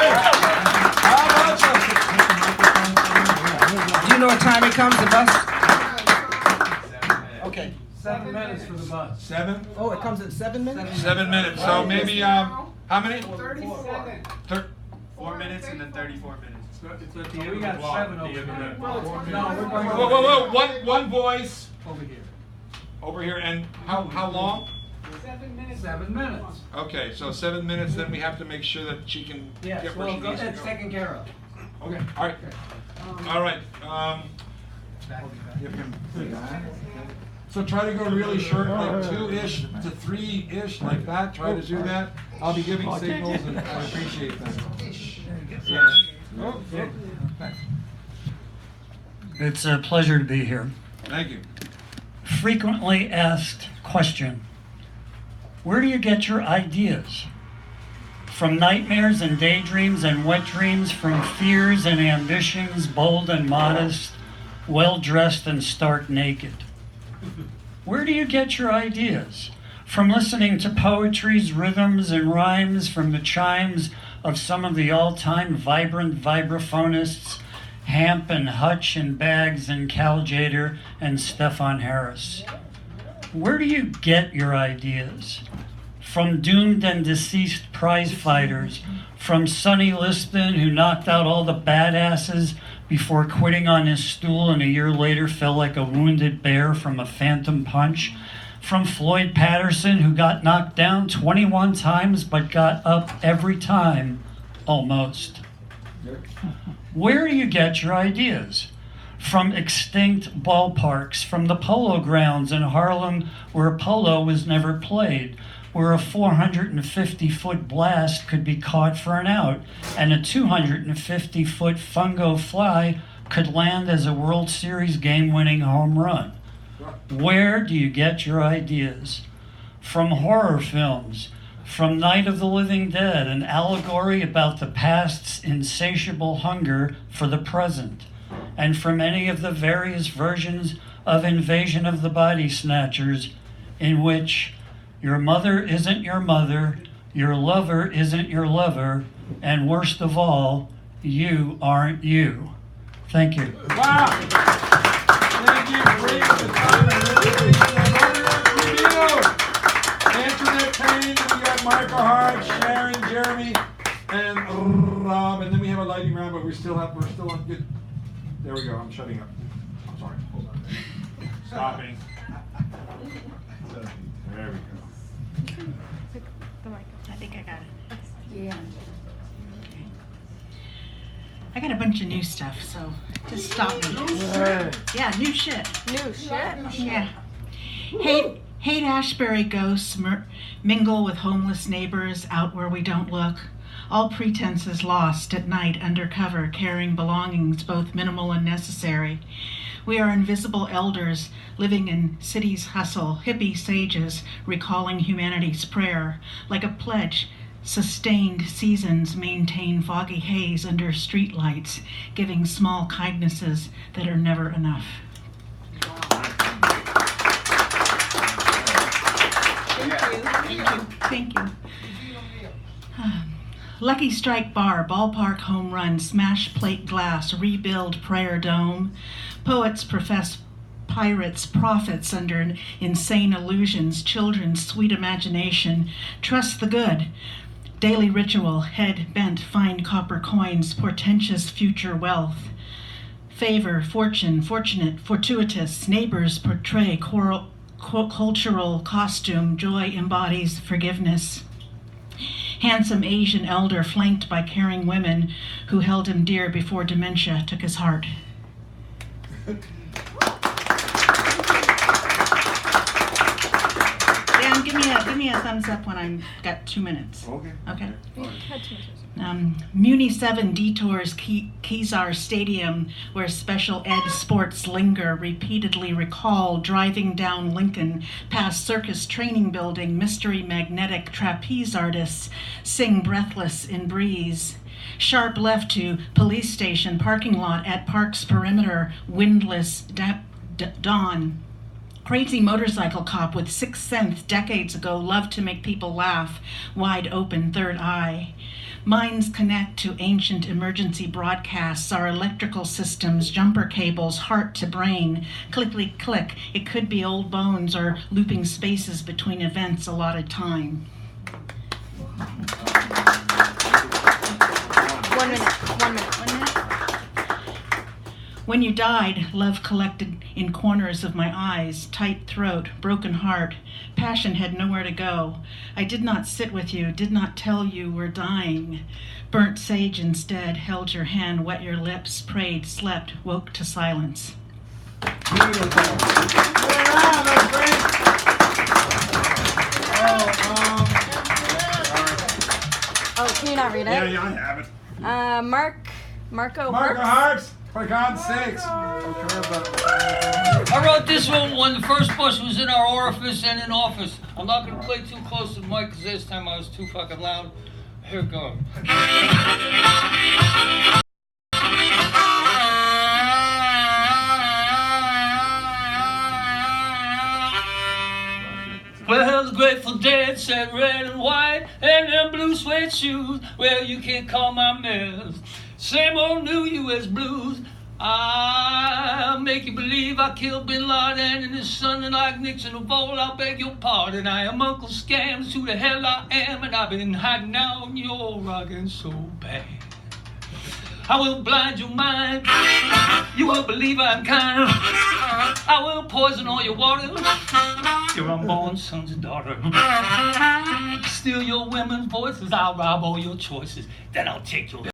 Do you know what time it comes, the bus? Okay. 7 minutes for the bus. 7? Oh, it comes at 7 minutes? 7 minutes, so maybe, how many? 37. 4 minutes and then 34 minutes. It's at the We end of got the block. 7 over there. No, we're going. Whoa! One voice Over here. over here, and how long? 7 minutes. 7 minutes. Okay, so 7 minutes. Then we have to make sure that she can Yes, get where well, she needs to it's go. taken care of. Okay. All right. All right. Give him. So try to go really short, like 2-ish to 3-ish, like that. Try to do that. I'll be giving signals, and I appreciate that. Yeah. Okay. It's a pleasure to be here. Thank you. Frequently asked question. Where do you get your ideas? From nightmares and daydreams and wet dreams, from fears and ambitions, bold and modest, well-dressed and stark naked. Where do you get your ideas? From listening to poetry's rhythms and rhymes, from the chimes of some of the all-time vibrant vibraphonists, Hamp and Hutch and Baggs and Caljader and Stefan Harris. Where do you get your ideas? From doomed and deceased prize fighters, from Sonny Liston, who knocked out all the badasses before quitting on his stool and a year later fell like a wounded bear from a phantom punch, from Floyd Patterson, who got knocked down 21 times but got up every time, almost. Where do you get your ideas? From extinct ballparks, from the polo grounds in Harlem where polo was never played, where a 450-foot blast could be caught for an out, and a 250-foot fungo fly could land as a World Series game-winning home run. Where do you get your ideas? From horror films, from Night of the Living Dead, an allegory about the past's insatiable hunger for the present, and from any of the various versions of Invasion of the Body Snatchers, in which your mother isn't your mother, your lover isn't your lover, and worst of all, you aren't you. Thank you. Wow! Thank you for bringing the time and Antoinette Payne, we got Michael Hart, Sharon, Jeremy, and Rob, and then we have a lightning round, but we're still on good. There we go. I'm shutting up. I'm sorry. Hold on. Stopping. There we go. I think I got it. Yeah. I got a bunch of new stuff, so just stop me. Yeah, new shit. New shit. Yeah. Haight-Ashbury ghosts mingle with homeless neighbors out where we don't look. All pretenses lost at night undercover, carrying belongings both minimal and necessary. We are invisible elders living in city's hustle, hippie sages recalling humanity's prayer. Like a pledge, sustained seasons maintain foggy haze under streetlights, giving small kindnesses that are never enough. Thank you. Lucky Strike Bar, ballpark home run, smash plate glass, rebuild prayer dome. Poets profess pirates, prophets under insane illusions, children's sweet imagination. Trust the good. Daily ritual, head bent, fine copper coins, portentous future wealth. Favor, fortune, fortunate, fortuitous, neighbors portray cultural costume, joy embodies forgiveness. Handsome Asian elder flanked by caring women who held him dear before dementia took his heart. Dan, give me a thumbs up when I've got 2 minutes. Okay. Muni 7 detours Kezar Stadium, where special ed sports linger, repeatedly recall driving down Lincoln, past circus training building, mystery magnetic trapeze artists sing breathless in breeze. Sharp left to police station parking lot at park's perimeter, windless dawn. Crazy motorcycle cop with sixth sense decades ago loved to make people laugh, wide open third eye. Minds connect to ancient emergency broadcasts, our electrical systems, jumper cables, heart to brain. Clickly click, it could be old bones or looping spaces between events allotted time. 1 minute. 1 minute. 1 minute? When you died, love collected in corners of my eyes, tight throat, broken heart. Passion had nowhere to go. I did not sit with you, did not tell you we're dying. Burnt sage instead, held your hand, wet your lips, prayed, slept, woke to silence. Oh, can you not read it? Yeah, I have it. Marco Harps, for God's sakes. I wrote this one when the first bus was in our orifice and in office. I'm not going to play too close to the mic because this time I was too fucking loud. Here it goes. Well, the Grateful Dead said red and white and them blue suede shoes. Well, you can't call my mess. Same old New U.S. blues. I'll make you believe I killed Bin Laden and his son, and like Nixon of old, I'll beg your pardon. I am Uncle Scams, who the hell I am, and I've been hiding out in your rockin' so bad. I will blind your mind. You will believe I'm kind. I will poison all your water. Your unborn son's daughter. Steal your women's voices. I'll rob all your choices. Then I'll take your hairline.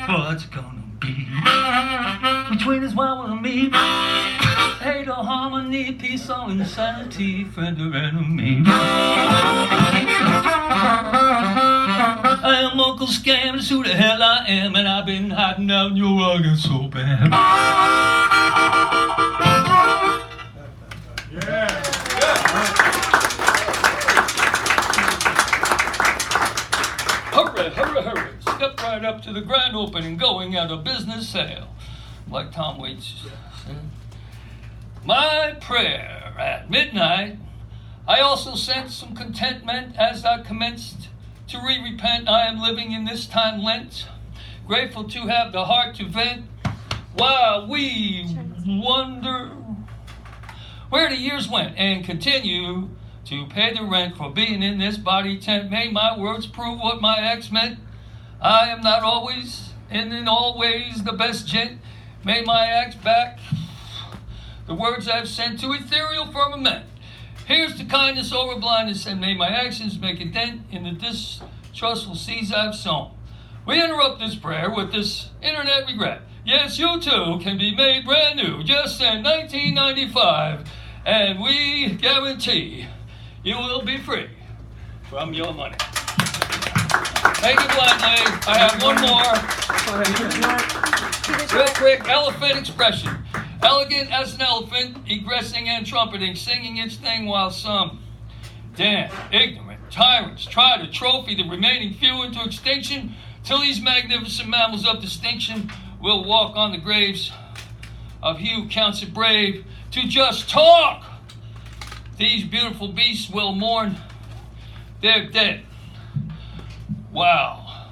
What's gonna be between us while we're me? Hate or harmony, peace or insanity, friend or enemy. I am Uncle Scams, who the hell I am, and I've been hiding out in your rugged so bad. Yeah. Hurry, hurry, hurry. Step right up to the grand opening, going out of business sale. Like Tom Waits said. My prayer at midnight, I also sent some contentment as I commenced to repent. I am living in this time Lent, grateful to have the heart to vent while we wonder where the years went and continue to pay the rent for being in this body tent. May my words prove what my ex meant. I am not always and in all ways the best gent. May my ex back the words I've sent to ethereal firmament. Here's to kindness over blindness, and may my actions make a dent in the distrustful seeds I've sown. We interrupt this prayer with this internet regret. Yes, you too can be made brand new. Just send 1995, and we guarantee you will be free from your money. Thank you, Blind Lady. I have one more. Real quick, elephant expression. Elegant as an elephant, egressing and trumpeting, singing its thing while some damn ignorant tyrants try to trophy the remaining few into extinction, till these magnificent mammals of distinction will walk on the graves of he who counts it brave to just talk. These beautiful beasts will mourn their dead. Wow.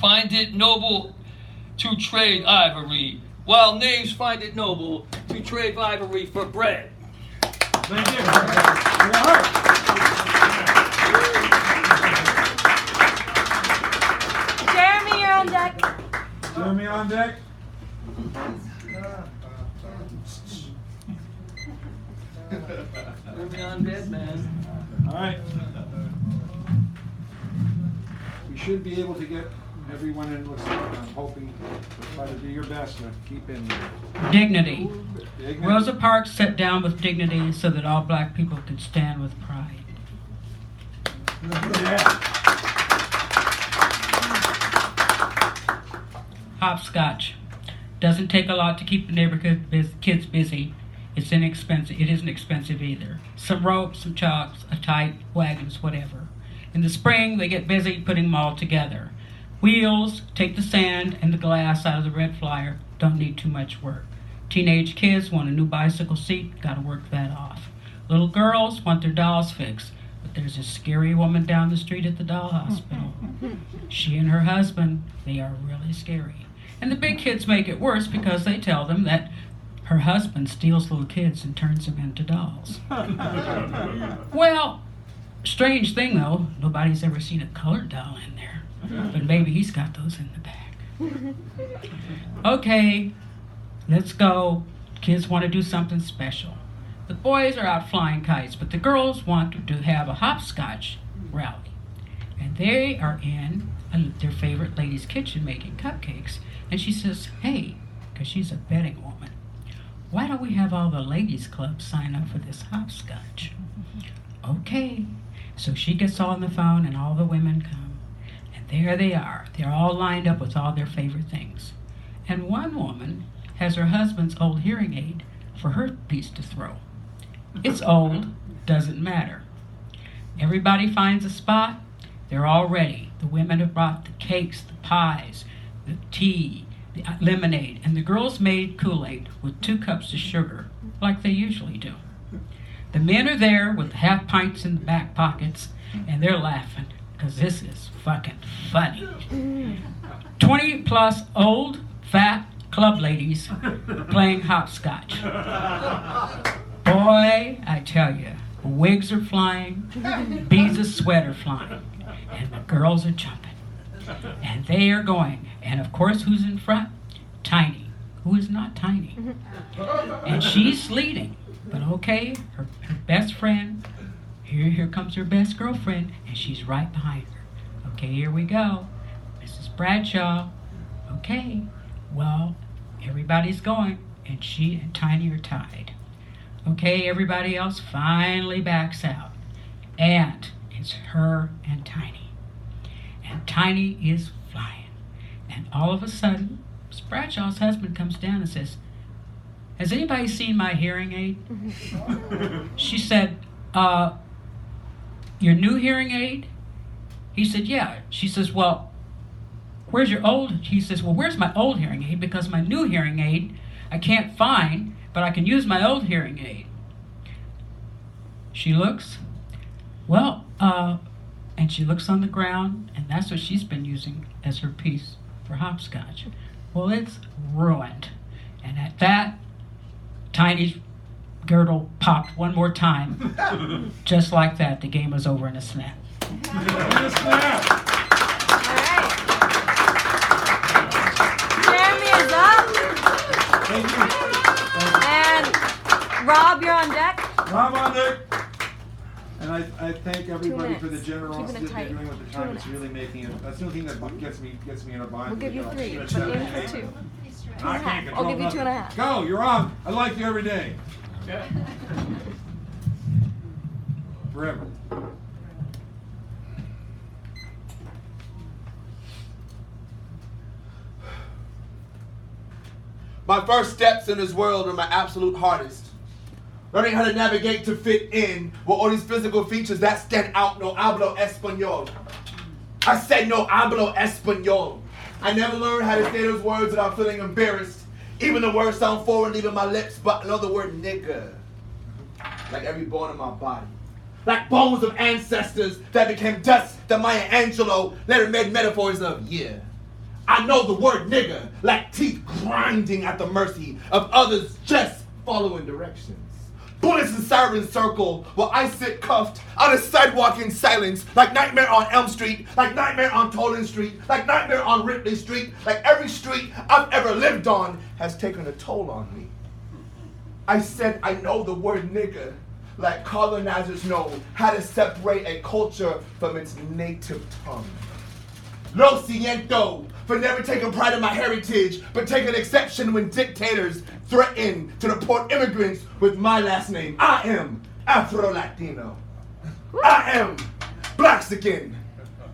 Find it noble to trade ivory, while knaves find it noble to trade ivory for bread. Thank you. Jeremy, you're on deck. Jeremy on deck. Jeremy on dead, man. All right. We should be able to get everyone in. Looks like I'm hoping to try to do your best to keep in there. Dignity. Dignity. Rosa Parks sat down with dignity so that all black people could stand with pride. Yeah. Hopscotch. Doesn't take a lot to keep the neighborhood kids busy. It's inexpensive. It isn't expensive either. Some ropes, some chalks, a tight, wagons, whatever. In the spring, they get busy putting them all together. Wheels, take the sand and the glass out of the red flyer. Don't need too much work. Teenage kids want a new bicycle seat. Gotta work that off. Little girls want their dolls fixed. But there's a scary woman down the street at the doll hospital. She and her husband, they are really scary. And the big kids make it worse because they tell them that her husband steals little kids and turns them into dolls. Well, strange thing though, nobody's ever seen a colored doll in there. But maybe he's got those in the back. Okay, let's go. Kids want to do something special. The boys are out flying kites, but the girls want to have a hopscotch rally. And they are in their favorite lady's kitchen making cupcakes. And she says, hey, because she's a betting woman, why don't we have all the ladies' clubs sign up for this hopscotch? Okay. So she gets on the phone and all the women come. And there they are. They're all lined up with all their favorite things. And one woman has her husband's old hearing aid for her piece to throw. It's old, doesn't matter. Everybody finds a spot. They're all ready. The women have brought the cakes, the pies, the tea, the lemonade, and the girls made Kool-Aid with 2 cups of sugar, like they usually do. The men are there with the half pints in the back pockets, and they're laughing, because this is fucking funny. 20 plus old, fat club ladies playing hopscotch. Boy, I tell you, wigs are flying, beads of sweat are flying, and the girls are jumping. And they are going. And of course, who's in front? Tiny, who is not tiny. And she's leading. But okay, her best friend, here comes her best girlfriend, and she's right behind her. Okay, here we go. Mrs. Bradshaw. Okay, well, everybody's going, and she and Tiny are tied. Okay, everybody else finally backs out. And it's her and Tiny. And Tiny is flying. And all of a sudden, Mrs. Bradshaw's husband comes down and says, has anybody seen my hearing aid? She said, your new hearing aid? He said, yeah. She says, well, where's your old? He says, well, where's my old hearing aid? Because my new hearing aid I can't find, but I can use my old hearing aid. She looks, well, and she looks on the ground, and that's what she's been using as her piece for hopscotch. Well, it's ruined. And at that, Tiny's girdle popped one more time. Just like that, the game was over in a snap. Jeremy is up. And Rob, you're on deck. Rob on deck. And I thank everybody for the Keeping generosity it that tight. you're doing with the time. It's really making it. That's the only thing that gets me in a bind. We'll give you 3, but aim for 2. 2.5. I'll give you 2.5. Go, you're on. I like you every day. Forever. My first steps in this world are my absolute hardest. Learning how to navigate to fit in with all these physical features that stand out. No hablo español. I said no hablo español. I never learned how to say those words without feeling embarrassed. Even the words sound foreign leaving my lips, but I know the word nigga. Like every bone in my body. Like bones of ancestors that became dust that Maya Angelou later made metaphors of, yeah. I know the word nigga, like teeth grinding at the mercy of others just following directions. Bullets and sirens circle while I sit cuffed on a sidewalk in silence, like Nightmare on Elm Street, like Nightmare on Tolan Street, like Nightmare on Ripley Street, like every street I've ever lived on has taken a toll on me. I said I know the word nigga, like colonizers know how to separate a culture from its native tongue. Lo siento for never taking pride in my heritage, but taking exception when dictators threaten to deport immigrants with my last name. I am Afro-Latino. I am Blaxican,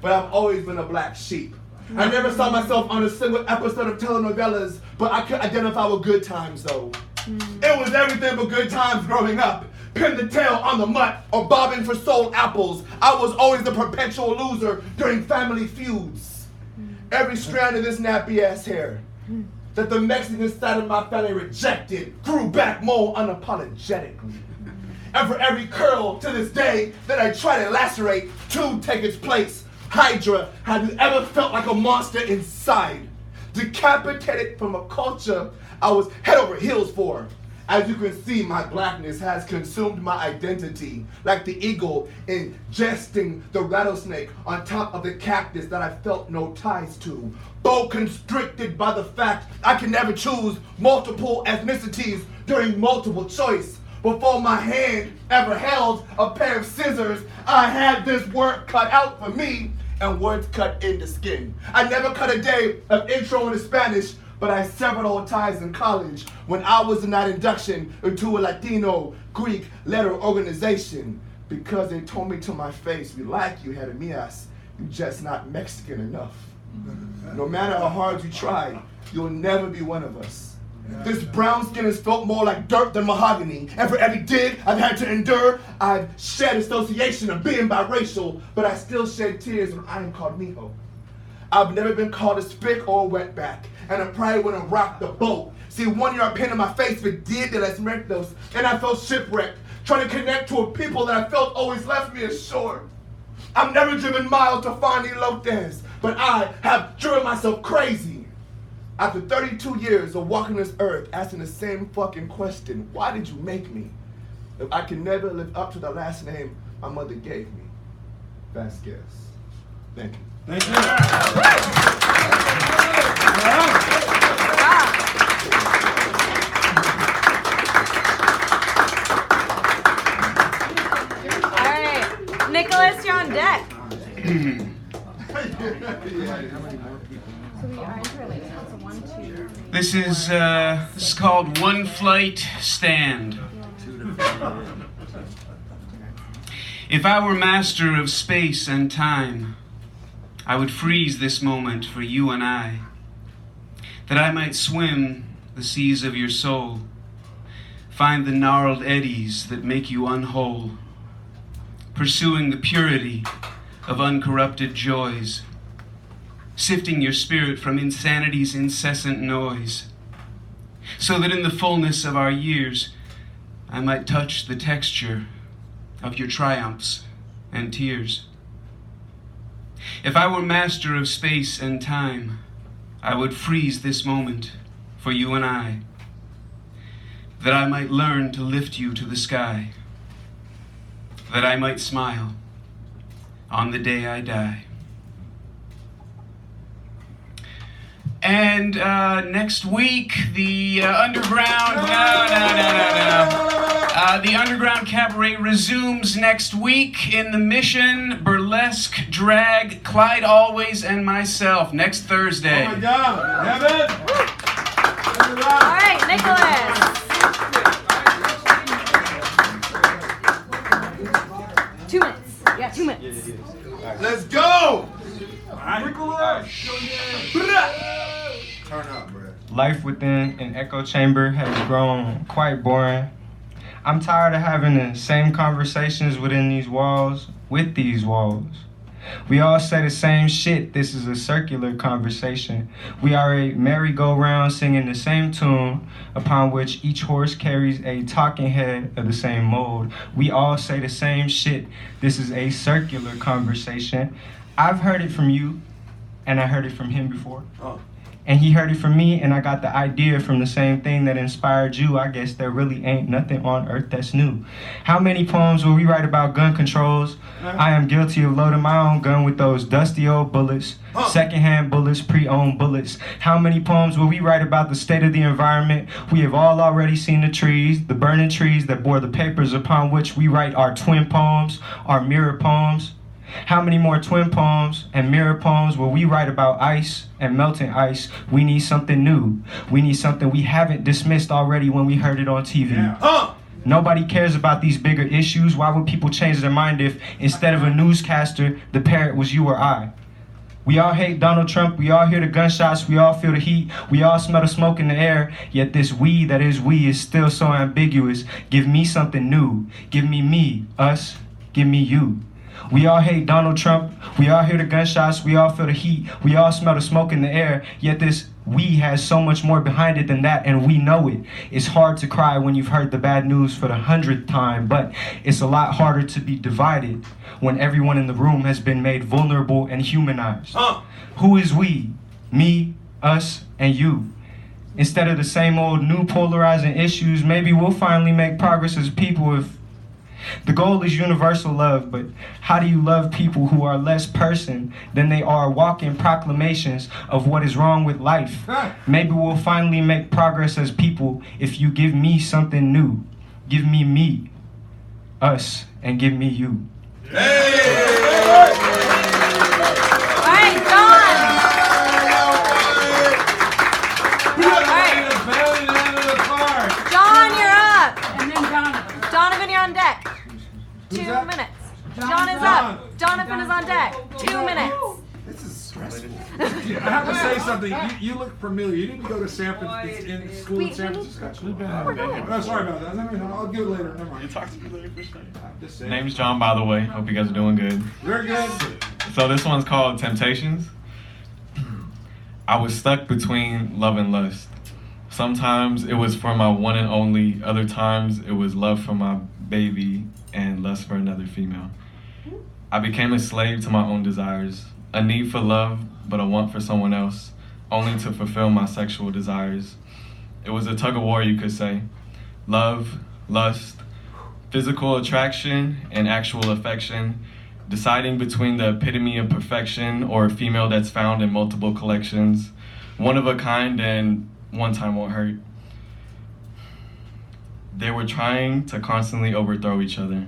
but I've always been a black sheep. I never saw myself on a single episode of telenovelas, but I could identify with good times though. It was everything but good times growing up. Pin the tail on the mutt or bobbing for soul apples. I was always the perpetual loser during family feuds. Every strand of this nappy ass hair that the Mexican side of my family rejected grew back more unapologetically. And for every curl to this day that I try to lacerate, 2 take its place. Hydra, have you ever felt like a monster inside? decapitated from a culture I was head over heels for. As you can see, my blackness has consumed my identity, like the eagle ingesting the rattlesnake on top of the cactus that I felt no ties to. Bow constricted by the fact I can never choose multiple ethnicities during multiple choice. Before my hand ever held a pair of scissors, I had this work cut out for me and words cut into skin. I never cut a day of intro into Spanish, but I severed all ties in college when I was in that induction into a Latino Greek letter organization, because they told me to my face, "We like you, Jeremias, you just not Mexican enough. No matter how hard you try, you'll never be one of us." This brown skin has felt more like dirt than mahogany, and for every dig I've had to endure, I've shed association of being biracial, but I still shed tears when I am called mijo. I've never been called a spick or a wetback, and I probably wouldn't rock the boat. See, 1 year I painted my face with Dia de los Muertos, and I felt shipwrecked, trying to connect to a people that I felt always left me ashore. I've never driven miles to find elotes, but I have driven myself crazy. After 32 years of walking this earth, asking the same fucking question, why did you make me? If I can never live up to the last name my mother gave me. Vasquez. Thank you. Thank you. All right, Nicholas, you're on deck. This is called One Flight Stand. If I were master of space and time, I would freeze this moment for you and I, that I might swim the seas of your soul, find the gnarled eddies that make you unwhole, pursuing the purity of uncorrupted joys, sifting your spirit from insanity's incessant noise, so that in the fullness of our years I might touch the texture of your triumphs and tears. If I were master of space and time, I would freeze this moment for you and I, that I might learn to lift you to the sky, that I might smile on the day I die. And next week, the underground, the underground cabaret resumes next week in the Mission, burlesque, drag, Clyde Always and myself next Thursday. Oh my God, Evan! All right, Nicholas. 2 minutes. Yeah, 2 minutes. Let's go! Turn up, bro. Life within an echo chamber has grown quite boring. I'm tired of having the same conversations within these walls, with these walls. We all say the same shit. This is a circular conversation. We are a merry-go-round singing the same tune, upon which each horse carries a talking head of the same mold. We all say the same shit. This is a circular conversation. I've heard it from you, and I heard it from him before. And he heard it from me, and I got the idea from the same thing that inspired you. I guess there really ain't nothing on earth that's new. How many poems will we write about gun controls? I am guilty of loading my own gun with those dusty old bullets, secondhand bullets, pre-owned bullets. How many poems will we write about the state of the environment? We have all already seen the trees, the burning trees that bore the papers upon which we write our twin poems, our mirror poems. How many more twin poems and mirror poems will we write about ice and melting ice? We need something new. We need something we haven't dismissed already when we heard it on TV. Nobody cares about these bigger issues. Why would people change their mind if instead of a newscaster, the parrot was you or I? We all hate Donald Trump. We all hear the gunshots. We all feel the heat. We all smell the smoke in the air. Yet this we that is we is still so ambiguous. Give me something new. Give me, us. Give me you. We all hate Donald Trump. We all hear the gunshots. We all feel the heat. We all smell the smoke in the air. Yet this we has so much more behind it than that, and we know it. It's hard to cry when you've heard the bad news for the 100th time, but it's a lot harder to be divided when everyone in the room has been made vulnerable and humanized. Who is we? Me, us and you. Instead of the same old new polarizing issues, maybe we'll finally make progress as people if the goal is universal love, but how do you love people who are less person than they are walking proclamations of what is wrong with life? Maybe we'll finally make progress as people if you give me something new. Give me, us, and give me you. Donovan, you're on deck. 2 minutes. John is up. Donovan is on deck. 2 minutes. This is stressful. I have to say something. You look familiar. You didn't go to San Francisco in school in San Francisco. Oh, sorry about that. I'll give it later. Never mind. You talk to me later, Christian. Name's John, by the way. Hope you guys are doing good. Very good. So this one's called Temptations. I was stuck between love and lust. Sometimes it was for my one and only. Other times it was love for my baby and lust for another female. I became a slave to my own desires. A need for love, but a want for someone else, only to fulfill my sexual desires. It was a tug of war, you could say. Love, lust, physical attraction, and actual affection, deciding between the epitome of perfection or a female that's found in multiple collections, one of a kind and one time won't hurt. They were trying to constantly overthrow each other,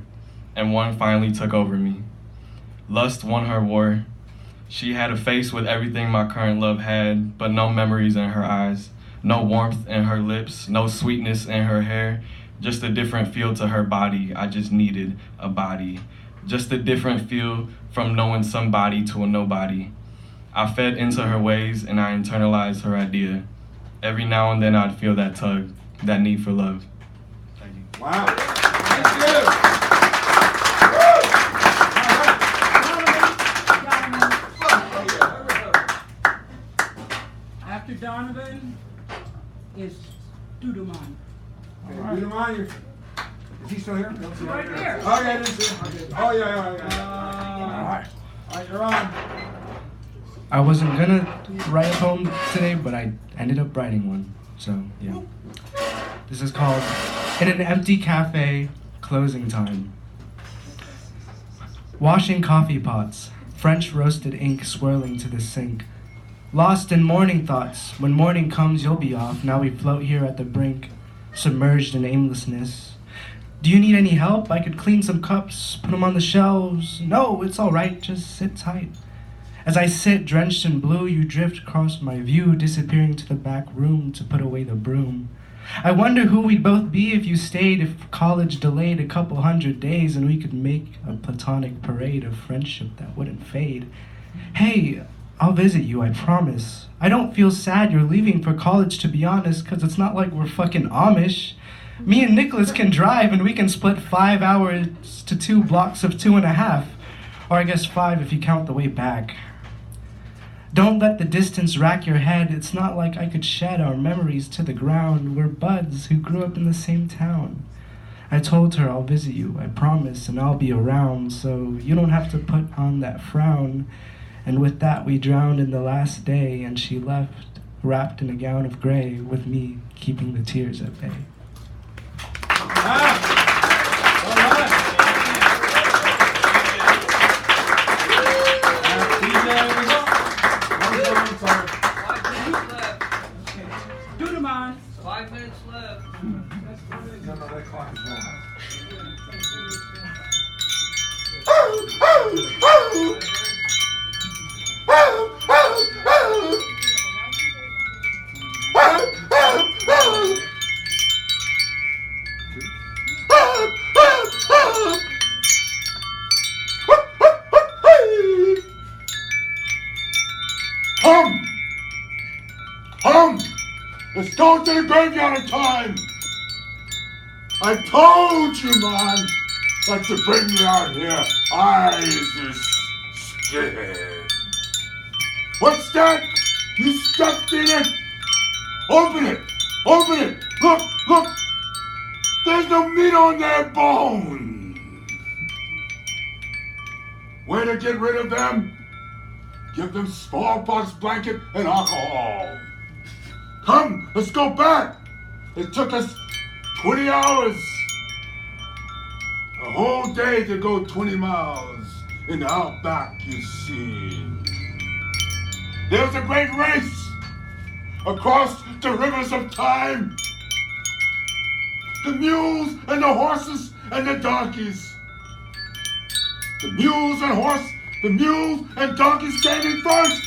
and one finally took over me. Lust won her war. She had a face with everything my current love had, but no memories in her eyes, no warmth in her lips, no sweetness in her hair, just a different feel to her body. I just needed a body. Just a different feel from knowing somebody to a nobody. I fed into her ways and I internalized her idea. Every now and then I'd feel that tug, that need for love. Thank you. Wow. Thank you. After Donovan is Duduman. Duduman, is he still here? Right here. Oh, yeah, I didn't see him. Okay. Oh, yeah. All right, you're on. I wasn't gonna write a poem today, but I ended up writing one. So, yeah. This is called In an Empty Cafe, Closing Time. Washing coffee pots, French roasted ink swirling to the sink. Lost in morning thoughts, when morning comes you'll be off. Now we float here at the brink, submerged in aimlessness. Do you need any help? I could clean some cups, put them on the shelves. No, it's all right, just sit tight. As I sit drenched in blue, you drift across my view, disappearing to the back room to put away the broom. I wonder who we'd both be if you stayed, if college delayed a couple 100 days and we could make a platonic parade of friendship that wouldn't fade. Hey, I'll visit you, I promise. I don't feel sad you're leaving for college, to be honest, 'cause it's not like we're fucking Amish. Me and Nicholas can drive and we can split 5 hours to 2 blocks of 2.5. Or I guess 5 if you count the way back. Don't let the distance rack your head. It's not like I could shed our memories to the ground. We're buds who grew up in the same town. I told her I'll visit you, I promise, and I'll be around, so you don't have to put on that frown. And with that we drowned in the last day, and she left, wrapped in a gown of gray, with me keeping the tears at bay. Duduman. 5 minutes left. Let's go to the graveyard in time! I told you, man, not to bring me out here. I is scared. What's that? You stepped in it? Open it! Open it! Look! There's no meat on their bone! Way to get rid of them? Give them smallpox blanket and alcohol. Come, let's go back. It took us 20 hours. A whole day to go 20 miles in the outback, you see. There was a great race across the rivers of time. The mules and the horses and the donkeys. The mules and donkeys came in first.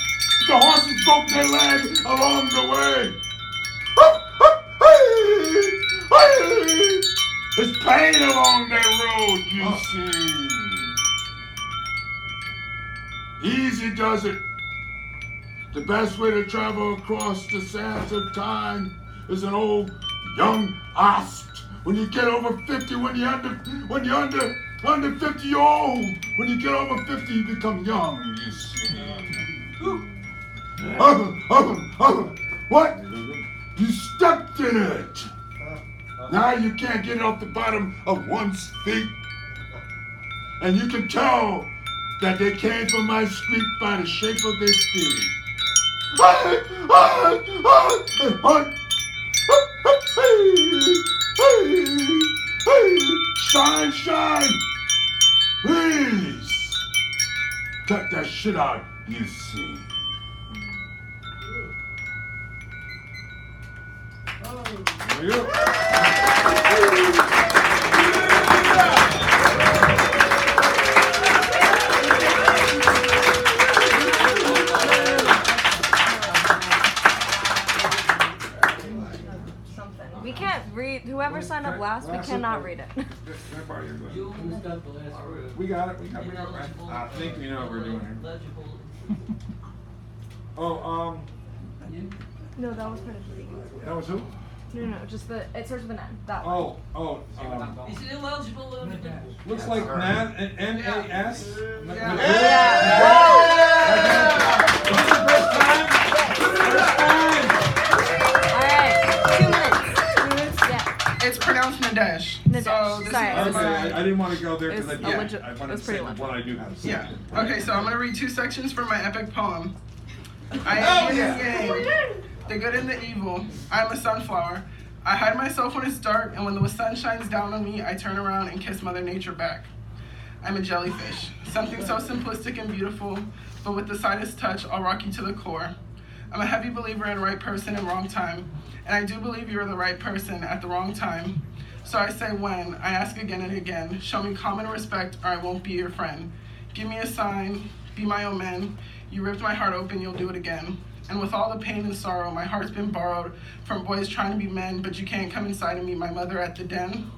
The horses broke their leg along the way. It's pain along that road, you see. Easy does it. The best way to travel across the sands of time is an old young asp. When you get over 50, when you're under 50, you're old. When you get over 50, you become young, you see. What? You stepped in it. Now you can't get off the bottom of one's feet. And you can tell that they came from my street by the shape of their feet. Shine, shine! Please! Cut that shit out, you see. There you go. We can't read. Whoever signed up last, we cannot read it. We got it. We got it. I think we know what we're doing here. Oh, No, that was part of the. that was who? No, just the. It starts with an N. That one. Is it illegible? Looks like N-A-S. It's pronounced Nadesh. So this Sorry, is I didn't want to go there because I wanted to say legit. what I knew how to say. Yeah. Okay, so I'm gonna read 2 sections from my epic poem. I am yin and yang, the good and the evil. I am a sunflower. I hide myself when it's dark, and when the sun shines down on me, I turn around and kiss Mother Nature back. I'm a jellyfish, something so simplistic and beautiful, but with the slightest touch, I'll rock you to the core. I'm a heavy believer in right person and wrong time, and I do believe you're the right person at the wrong time. So I say when, I ask again and again, show me common respect or I won't be your friend. Give me a sign, be my own man. You ripped my heart open, you'll do it again. And with all the pain and sorrow, my heart's been borrowed from boys trying to be men, but you can't come inside and meet my mother at the den.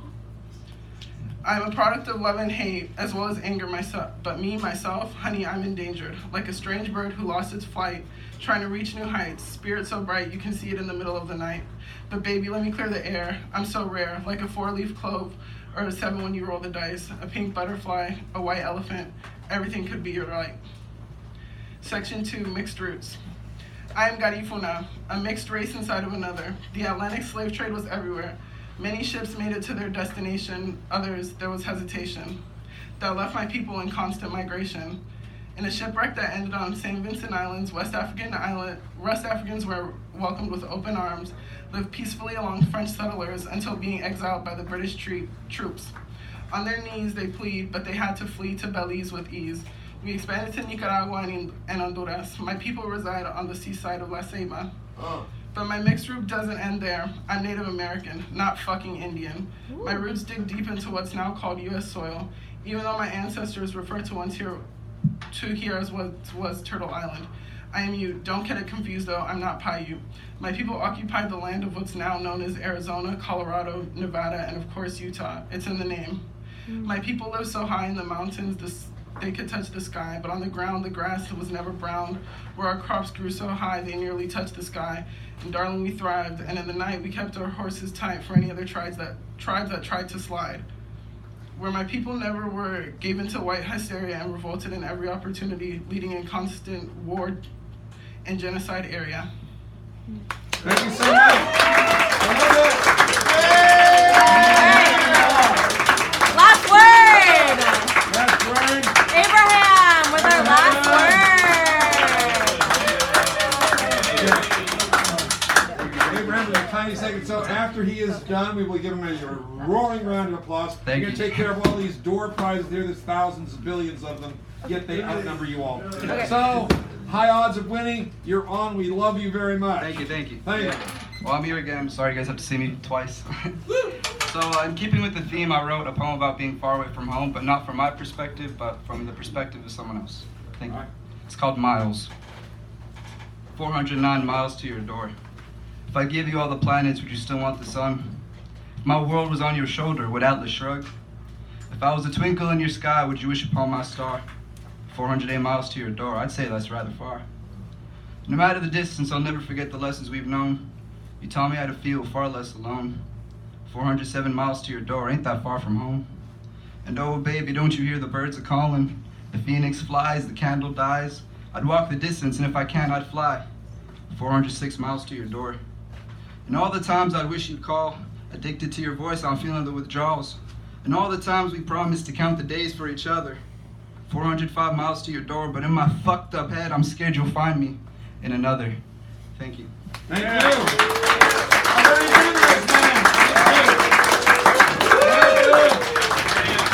I'm a product of love and hate, as well as anger myself. But me, myself, honey, I'm endangered. Like a strange bird who lost its flight, trying to reach new heights. Spirit so bright, you can see it in the middle of the night. But baby, let me clear the air. I'm so rare, like a 4-leaf clove, or a 7 when you roll the dice. A pink butterfly, a white elephant. Everything could be your right. Section 2, mixed roots. I am Garifuna, a mixed race inside of another. The Atlantic slave trade was everywhere. Many ships made it to their destination, others, there was hesitation. That left my people in constant migration. In a shipwreck that ended on St. Vincent Islands, West Africans were welcomed with open arms, lived peacefully along French settlers until being exiled by the British troops. On their knees they plead, but they had to flee to Belize with ease. We expanded to Nicaragua and Honduras. My people reside on the seaside of La Ceiba. But my mixed root doesn't end there. I'm Native American, not fucking Indian. Ooh. My roots dig deep into what's now called U.S. soil, even though my ancestors refer to here as what was Turtle Island. I am you. Don't get it confused though, I'm not Paiute. My people occupied the land of what's now known as Arizona, Colorado, Nevada, and of course Utah. It's in the name. My people live so high in the mountains, they could touch the sky, but on the ground the grass was never brown. Where our crops grew so high they nearly touched the sky. And darling, we thrived, and in the night we kept our horses tight for any other tribes that tried to slide. Where my people never were, gave into white hysteria and revolted in every opportunity, leading in constant war and genocide area. Thank you so much. Last word. Last word. Abraham with our last word. 90 seconds. So after he is done, we will give him a roaring round of applause. Thank You're you. going to take care of all these door prizes there. There's thousands, billions of them. Yet they outnumber you all. Okay. So, high odds of winning. You're on. We love you very much. Thank you. Thank you. Well, I'm here again. Sorry you guys have to see me twice. So, in keeping with the theme, I wrote a poem about being far away from home, but not from my perspective, but from the perspective of someone else. Thank you. It's called Miles. 409 miles to your door. If I give you all the planets, would you still want the sun? If my world was on your shoulder, would Atlas shrug? If I was a twinkle in your sky, would you wish upon my star? 408 miles to your door, I'd say that's rather far. No matter the distance, I'll never forget the lessons we've known. You taught me how to feel far less alone. 407 miles to your door, ain't that far from home? And oh, baby, don't you hear the birds a calling? The phoenix flies, the candle dies. I'd walk the distance, and if I can, I'd fly. 406 miles to your door. And all the times I'd wish you'd call, addicted to your voice, I'm feeling the withdrawals. And all the times we promised to count the days for each other. 405 miles to your door, but in my fucked up head, I'm scared you'll find me in another. Thank you. Thank you. Very generous, man. Thank you.